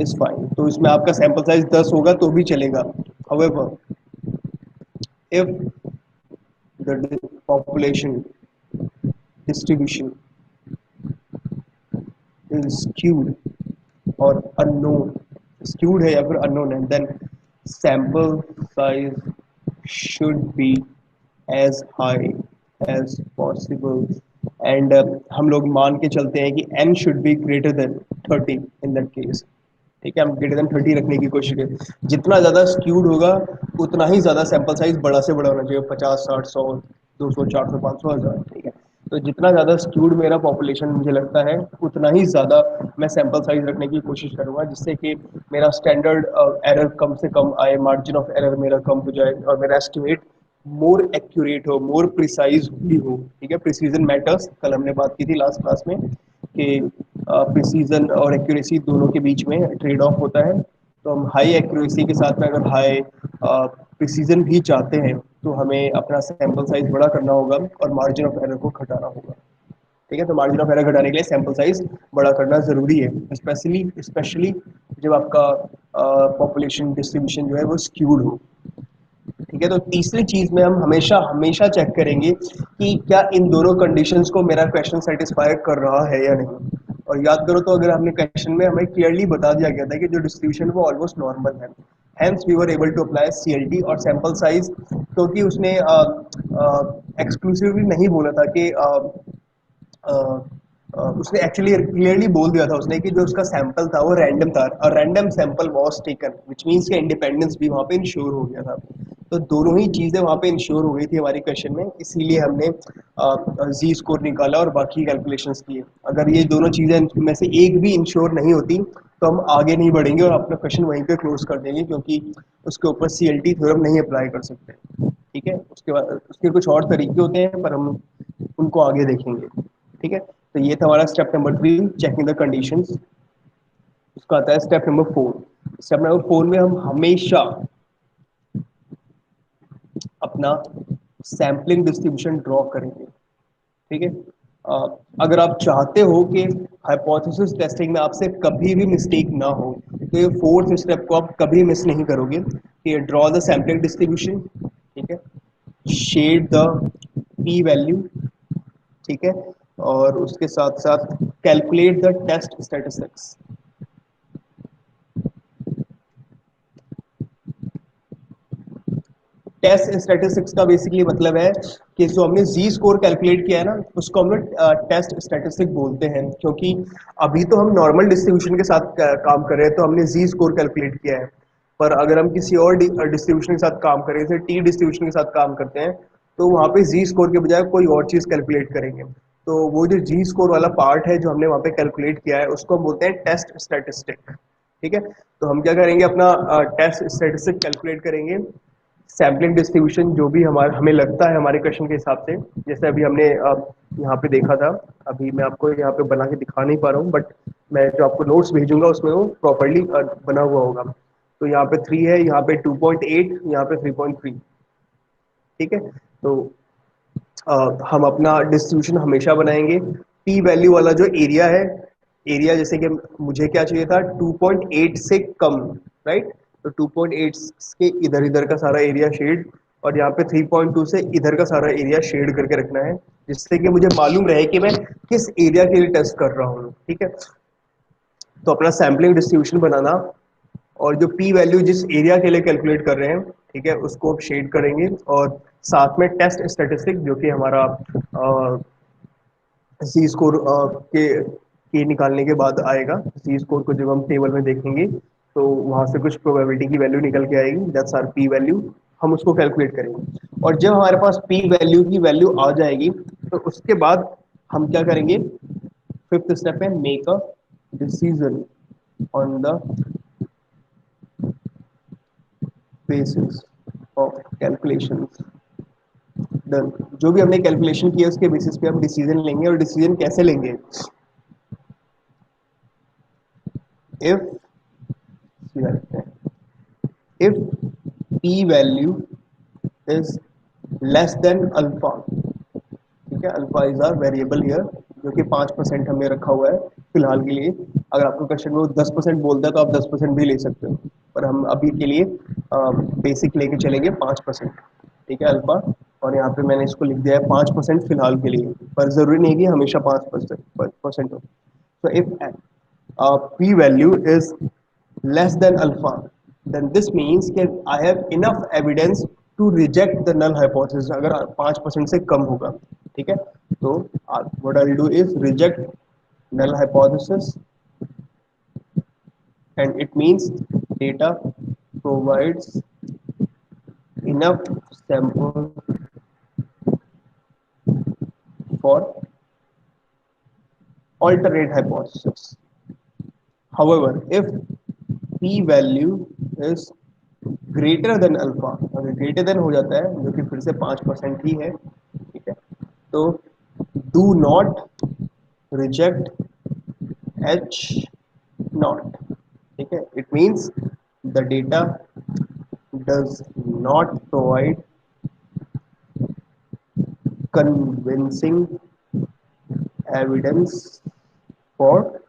is fine। तो इसमें आपका सैंपल साइज 10 होगा तो भी चलेगा। however if the population distribution is skewed or unknown, skewed है या फिर unknown है, then sample size should be as high as possible and हम लोग मान के चलते हैं कि n should be greater than 30 in that case। ठीक है, हम ग्रेटर देन 30 रखने की कोशिश करें। जितना ज़्यादा स्क्यूड होगा उतना ही ज़्यादा सैंपल साइज बड़ा से बड़ा होना चाहिए, 50 60 100 200 400 500 1000। ठीक है, तो जितना ज़्यादा स्क्यूड मेरा पॉपुलेशन मुझे लगता है उतना ही ज़्यादा मैं सैंपल साइज रखने की कोशिश करूँगा, जिससे कि मेरा स्टैंडर्ड एरर कम से कम आए, मार्जिन ऑफ एरर मेरा कम हो जाए और मेरा एस्टिमेट मोर एक्यूरेट हो, मोर प्रिसाइज भी हो। ठीक है, प्रिसीजन मैटर्स, कल हमने बात की थी लास्ट क्लास में कि प्रिसीजन और एक्यूरेसी दोनों के बीच में ट्रेड ऑफ होता है। तो हम हाई एक्यूरेसी के साथ में अगर हाई प्रिसीजन भी चाहते हैं तो हमें अपना सैंपल साइज बड़ा करना होगा और मार्जिन ऑफ एरर को घटाना होगा। ठीक है, तो मार्जिन ऑफ एरर घटाने के लिए सैंपल साइज बड़ा करना ज़रूरी है, स्पेशली जब आपका पॉपुलेशन डिस्ट्रीब्यूशन जो है वो स्क्यूड हो। ठीक है, तो तीसरी चीज में हम हमेशा हमेशा चेक करेंगे कि क्या इन दोनों कंडीशंस को मेरा क्वेश्चन सेटिस्फाई कर रहा है या नहीं। और याद करो तो अगर हमने क्वेश्चन में हमें क्लियरली बता दिया गया था कि जो डिस्ट्रीब्यूशन है वो ऑलमोस्ट नॉर्मल है, hence we were able to apply CLT और सैंपल साइज, क्योंकि उसने एक्सक्लूसिवली नहीं बोला था कि उसने एक्चुअली क्लियरली बोल दिया था उसने कि जो उसका सैंपल था वो रैंडम था और random sample was taken, which means कि इंडिपेंडेंस भी वहाँ पे इंश्योर हो गया था। तो दोनों ही चीज़ें वहाँ पे इंश्योर हो गई थी हमारे क्वेश्चन में, इसीलिए हमने जी स्कोर निकाला और बाकी कैलकुलेशंस किए। अगर ये दोनों चीज़ें में से एक भी इंश्योर नहीं होती तो हम आगे नहीं बढ़ेंगे और अपना क्वेश्चन वहीं पे क्लोज कर देंगे, क्योंकि उसके ऊपर सीएलटी थ्योरम नहीं अप्लाई कर सकते। ठीक है, उसके बाद उसके कुछ और तरीके होते हैं पर हम उनको आगे देखेंगे। ठीक है, तो ये था हमारा step number 3, checking the conditions. उसका आता है स्टेप नंबर 4। स्टेप नंबर 4 में हम हमेशा अपना सैम्पलिंग डिस्ट्रीब्यूशन ड्रॉ करेंगे। ठीक है, अगर आप चाहते हो कि हाइपोथेसिस टेस्टिंग में आपसे कभी भी मिस्टेक ना हो तो ये 4th स्टेप को आप कभी मिस नहीं करोगे कि ड्रॉ द सैम्पलिंग डिस्ट्रीब्यूशन। ठीक है, शेड द पी वैल्यू। ठीक है, और उसके साथ साथ calculate the test statistics. Test statistics का बेसिकली मतलब है कि जो हमने जी स्कोर कैलकुलेट किया है ना उसको हम लोग टेस्ट स्टैटिस्टिक बोलते हैं, क्योंकि अभी तो हम नॉर्मल डिस्ट्रीब्यूशन के साथ काम कर रहे हैं तो हमने जी स्कोर कैलकुलेट किया है, पर अगर हम किसी और डिस्ट्रीब्यूशन के साथ काम करें, जैसे टी डिस्ट्रीब्यूशन के साथ काम करते हैं, तो वहाँ पे जी स्कोर के बजाय कोई और चीज़ कैलकुलेट करेंगे। तो वो जो जी स्कोर वाला पार्ट है जो हमने वहाँ पे कैलकुलेट किया है उसको हम बोलते हैं टेस्ट स्टैटिस्टिक। ठीक है, तो हम क्या करेंगे, अपना टेस्ट स्टैटिस्टिक कैलकुलेट करेंगे, सैम्पलिंग डिस्ट्रीब्यूशन जो भी हमारा हमें लगता है हमारे क्वेश्चन के हिसाब से। जैसे अभी हमने यहाँ पे देखा था, अभी मैं आपको यहाँ पे बना के दिखा नहीं पा रहा हूँ, बट मैं जो आपको नोट्स भेजूंगा उसमें वो प्रॉपरली बना हुआ होगा। तो यहाँ पे 3 है, यहाँ पे 2.8, यहाँ पे 3.3। ठीक है, तो हम अपना डिस्ट्रीब्यूशन हमेशा बनाएंगे। पी वैल्यू वाला जो एरिया है, एरिया जैसे कि मुझे क्या चाहिए था 2.8 से कम, राइट, तो 2.8 के इधर इधर का सारा एरिया शेड और यहाँ पे 3.2 से इधर का सारा एरिया शेड करके रखना है, जिससे कि मुझे मालूम रहे कि मैं किस एरिया के लिए टेस्ट कर रहा हूँ। ठीक है, तो अपना सैम्पलिंग डिस्ट्रीब्यूशन बनाना और जो पी वैल्यू जिस एरिया के लिए कैलकुलेट कर रहे हैं, ठीक है, उसको शेड करेंगे और साथ में टेस्ट स्टैटिस्टिक जो कि हमारा सी स्कोर के निकालने के बाद आएगा। सी स्कोर को जब हम टेबल में देखेंगे तो वहाँ से कुछ प्रोबेबिलिटी की वैल्यू निकल के आएगी, दैट्स आर पी वैल्यू, हम उसको कैलकुलेट करेंगे। और जब हमारे पास पी वैल्यू की वैल्यू आ जाएगी तो उसके बाद हम क्या करेंगे, 5th स्टेप है make a decision on the basis of calculations done. जो भी हमने कैलकुलेशन किया उसके बेसिस पे हम डिसीजन लेंगे, और डिसीजन कैसे लेंगे, if if P value is less than alpha. ठीक है, alpha is are variable here, जो कि 5% हमने रखा हुआ है फिलहाल के लिए। अगर आपको क्वेश्चन में वो 10% बोलता है तो आप 10% भी ले सकते हो, पर हम अभी के लिए बेसिक लेके चलेंगे 5%। ठीक है, अल्फा, और यहाँ पे मैंने इसको लिख दिया है 5% फिलहाल के लिए, पर जरूरी नहीं कि हमेशा 5% हो। तो if P value is less than alpha, then this means that I have enough evidence to reject the null hypothesis अगर 5% से कम होगा, ठीक है. तो what I'll do is reject null hypothesis, and it means data provides enough sample for alternate hypothesis. However, if p value is greater than alpha, अगर greater than हो जाता है जो कि फिर से 5% ही है, ठीक है, तो do not reject H not, ठीक है. It means the data does not provide convincing evidence for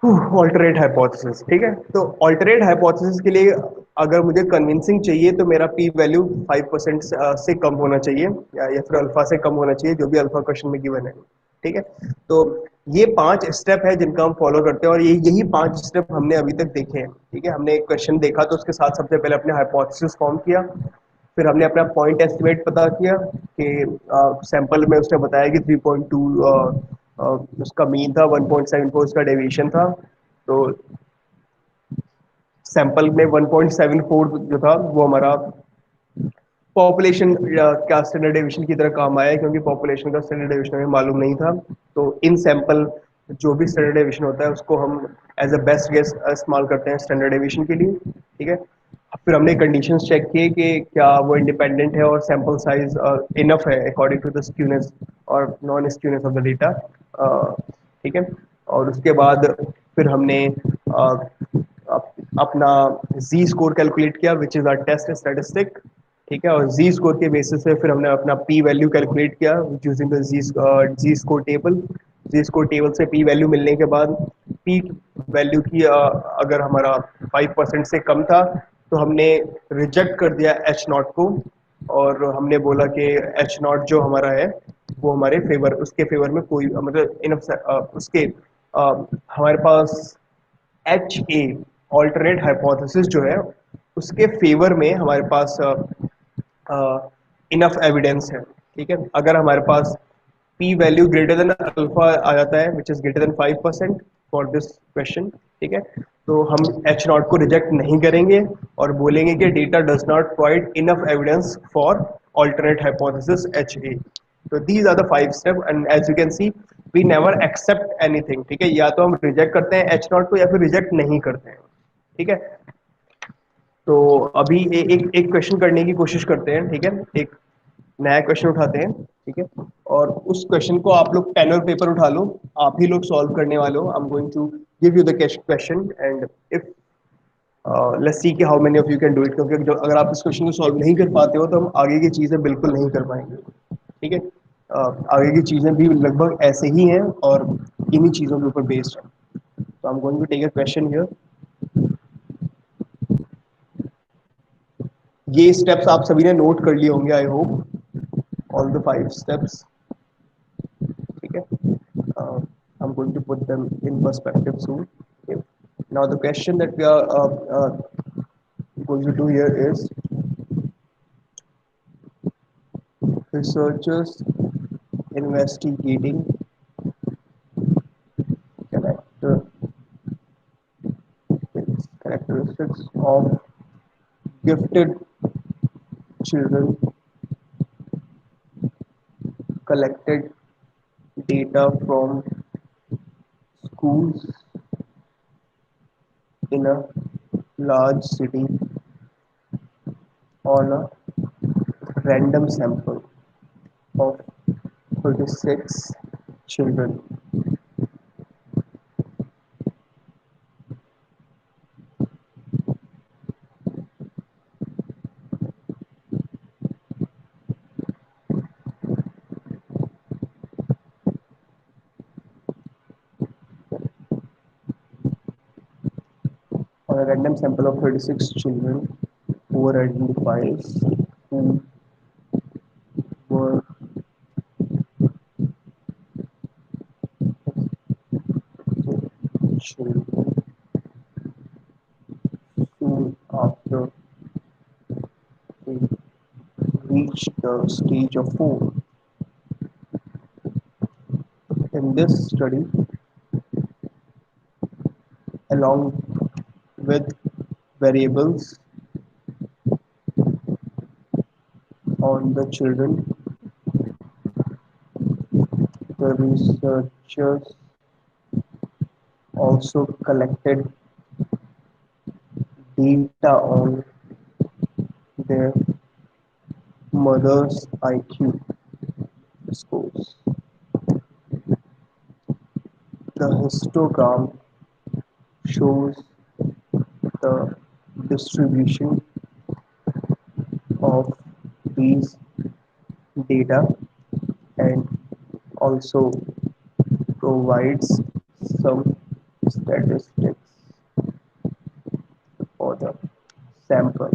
alternate hypothesis, ठीक है. तो ऑल्टरनेट हाइपोथेसिस के लिए अगर मुझे कन्विंसिंग चाहिए तो मेरा पी वैल्यू 5% से कम होना चाहिए, या फिर अल्फा से कम होना चाहिए, जो भी अल्फा क्वेश्चन में गिवन है, ठीक है. तो ये 5 स्टेप है जिनका हम फॉलो करते हैं, और यही 5 स्टेप हमने अभी तक देखे हैं, ठीक है. हमने एक क्वेश्चन देखा तो उसके साथ सबसे पहले अपने हाइपोथेसिस फॉर्म किया, फिर हमने अपना पॉइंट एस्टिमेट पता किया कि सैंपल में उसने बताया कि 3.2 उसका मीन था, 1.74 उसका डेविएशन था. तो सैंपल में 1.74 जो था वो हमारा पॉपुलेशन का स्टैंडर्ड डेविएशन की तरह काम आया, क्योंकि पॉपुलेशन का स्टैंडर्ड डेविएशन हमें मालूम नहीं था. तो इन सैंपल जो भी स्टैंडर्ड डेविएशन होता है उसको हम एज अ बेस्ट गेस इस्तेमाल करते हैं स्टैंडर्ड डेविएशन के लिए, ठीक है. फिर हमने कंडीशंस चेक किए कि क्या वो इंडिपेंडेंट है और सैंपल साइज इनफ है अकॉर्डिंग टू द स्क्यूनेस और non skewness of the data, ठीक है. और उसके बाद फिर हमने अपना जी स्कोर कैलकुलेट किया which is our test statistic, ठीक है. और जी स्कोर के बेसिस पे फिर हमने अपना पी वैल्यू कैलकुलेट किया using the Z score table. Z score table से पी वैल्यू मिलने के बाद पी वैल्यू की अगर हमारा 5% से कम था तो हमने रिजेक्ट कर दिया एच नॉट को, और हमने बोला कि एच नॉट जो हमारा है वो हमारे फेवर, उसके फेवर में कोई मतलब इनफ उसके हमारे पास एच ए ऑल्टरनेट हाइपोथेसिस जो है उसके फेवर में हमारे पास इनफ एविडेंस है, ठीक है. अगर हमारे पास P value greater than alpha आ जाता है which is greater than 5% for this question, ठीक है, तो हम एच नॉट को रिजेक्ट नहीं करेंगे और बोलेंगे कि data does not provide enough evidence for alternate hypothesis H A. तो these are the 5 step, and as you can see we never accept anything, ठीक है. या तो हम रिजेक्ट करते हैं एच नॉट को या फिर रिजेक्ट नहीं करते हैं, ठीक है. तो अभी एक क्वेश्चन करने की कोशिश करते हैं, ठीक है. एक नया क्वेश्चन उठाते हैं, ठीक है, और उस क्वेश्चन को आप लोग पेन और पेपर उठा लो, आप ही लोग सॉल्व करने वाले हो. I am going to give you the question, and if let's see कि how many of you can do it, क्योंकि अगर आप इस क्वेश्चन को सॉल्व नहीं कर पाते हो तो हम आगे की चीज़ें बिल्कुल नहीं कर पाएंगे, ठीक है. आगे की चीज़ें भी लगभग ऐसे ही हैं और इन्हीं चीज़ों के ऊपर बेस्ड है. तो I am going to take a question here. ये स्टेप्स आप सभी ने नोट कर लिए होंगे, I hope all the 5 steps, ठीक है. I'm going to put them in perspective soon. Okay. Now the question that we are going to do here is researchers investigating character characteristics of gifted children collected data from schools in a large city on a random sample of 36 children. On a random sample of 36 children who were identified, who were reach the stage of 4. In this study, along with variables on the children, the researchers also collected data on their mother's IQ scores. The histogram shows the distribution of these data and also provides some statistics for the sample.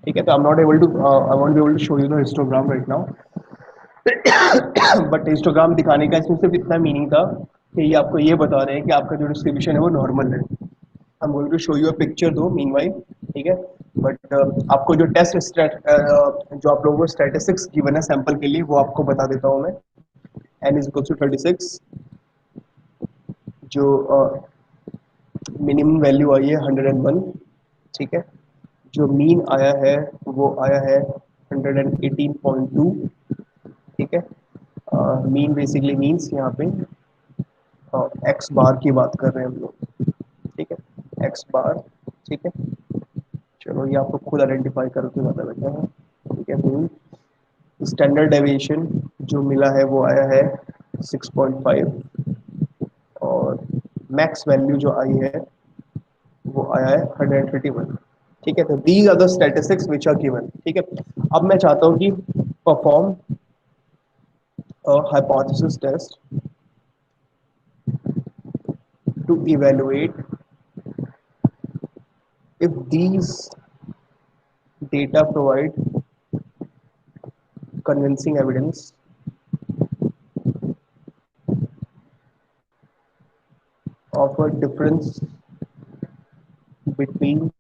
ठीक है, तो I'm not able to I won't be able to show you the histogram right now. But histogram दिखाने का इसमें सिर्फ इतना meaning था कि ये आपको ये बता रहे हैं कि आपका जो डिस्ट्रीब्यूशन है वो नॉर्मल है. I am going to show you a picture दो मीनवाइल. ठीक है, बट आपको जो जो आप लोगों को स्टैटिस्टिक्स गिवन है सैंपल के लिए वो आपको बता देता हूँ मैं. n इज इक्वल टू 36, जो मिनिमम वैल्यू आई है 101. ठीक है, जो मीन आया है वो आया है 118.2. ठीक है, मीन बेसिकली मीन्स यहाँ पे एक्स बार की बात कर रहे हैं हम लोग. ठीक है, एक्स बार. ठीक है, चलो ये आपको खुद आइडेंटिफाई करके ज़्यादा बेटर है. ठीक है, तो स्टैंडर्ड डेविएशन जो मिला है वो आया है 6.5 और मैक्स वैल्यू जो आई है वो आया है 131. ठीक है, तो these are the statistics which are given. ठीक है, अब मैं चाहता हूँ कि perform hypothesis test to evaluate if these data provide convincing evidence of a difference between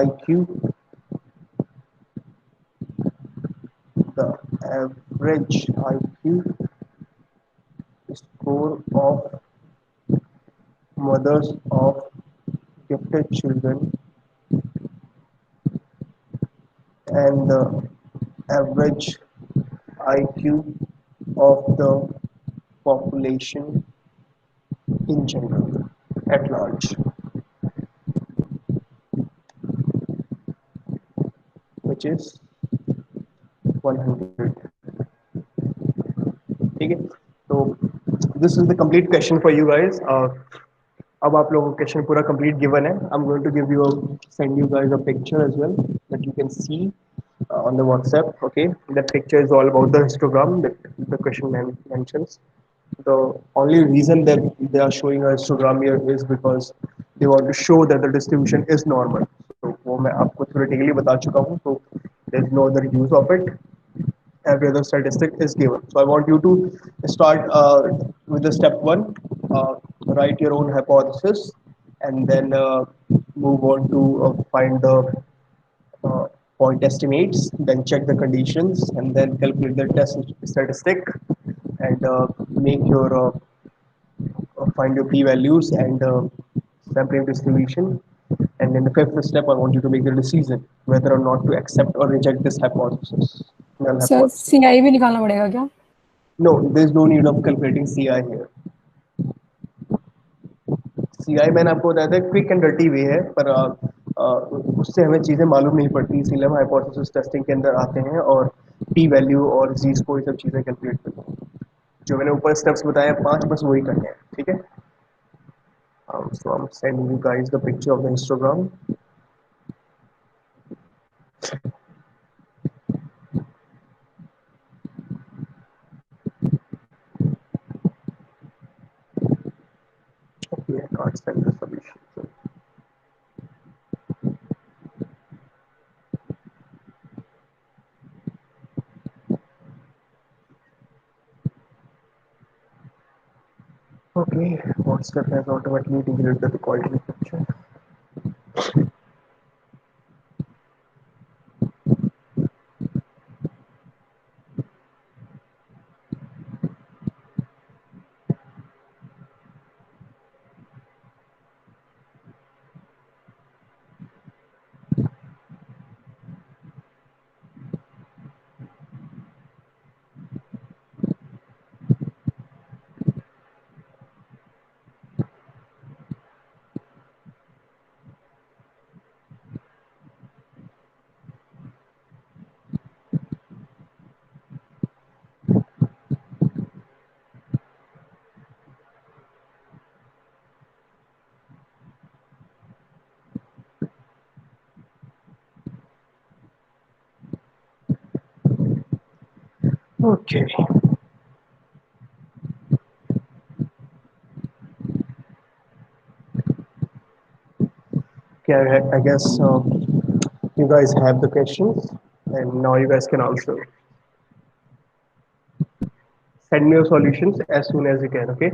IQ, the average IQ score of mothers of gifted children and the average IQ of the population in general at large, which is 100. ठीक है, तो this is the complete question for you guys. अब आप लोगों को question पूरा complete given है. I am going to give you send you guys a picture as well that you can see on the WhatsApp. Okay, that picture is all about the histogram that the question mentions. The only reason that they are showing a histogram here is because they want to show that the distribution is normal. So वो मैं आपको theoretically बता चुका हूँ, so there is no other use of it. Every other statistic is given. So I want you to start with the step one, write your own hypothesis, and then move on to find the uh, point estimates, then check the conditions, and then calculate the test statistic, and make your find your p-values and sampling distribution. And in the fifth step, I want you to make the decision whether or not to accept or reject this hypothesis. Null
sir
hypothesis.
CI भी निकालना पड़ेगा क्या?
No, there is no need of calculating CI here. CI मैंने आपको बताया था quick and dirty वे है, पर उससे हमें चीज़ें मालूम नहीं पड़ती, इसीलिए हम हाइपोथेसिस टेस्टिंग के अंदर आते हैं और p वैल्यू और z स्कोर ये सब चीज़ें कैलकुलेट करते हैं. जो मैंने ऊपर स्टेप्स बताया 5 बस वही करने हैं. ठीक है, so I'm sending you guys the picture of the histogram. Okay, I can't send the solution. So okay, WhatsApp has automatically deleted the recording picture. Okay. Okay, I guess you guys have the questions, and now you guys can answer. Send me your solutions as soon as you can. Okay.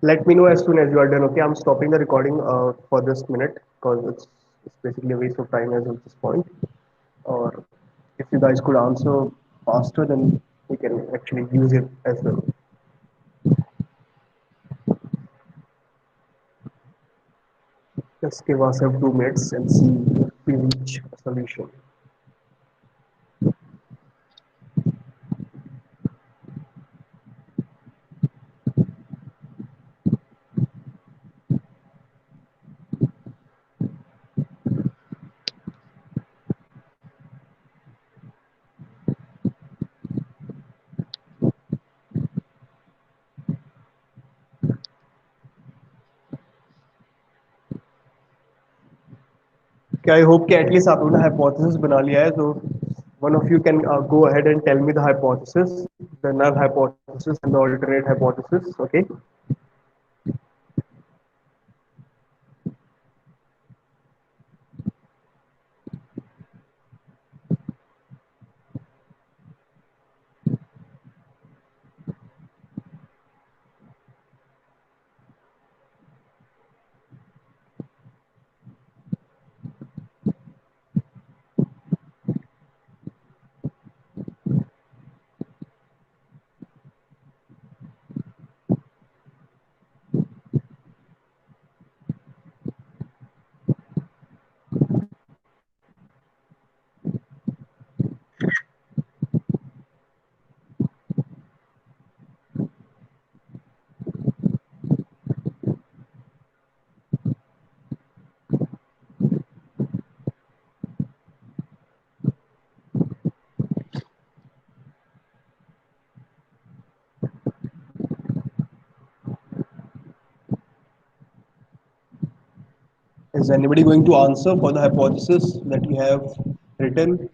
Let me know as soon as you are done. Okay, I'm stopping the recording for this minute because it's basically a waste of time as of this point. Or if you guys could answer faster, then we can actually use it as well. Just give ourselves 2 minutes and see if we reach a solution. Okay, I hope कि at least आप लोगों ने hypothesis बना लिया है. So one of you can go ahead and tell me the hypothesis, the null hypothesis and the alternate hypothesis. Okay. Is anybody going to answer for the hypothesis that you have written?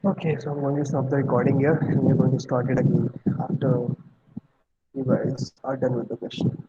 Okay, so I'm going to stop the recording here and we're going to start it again after you guys are done with the question.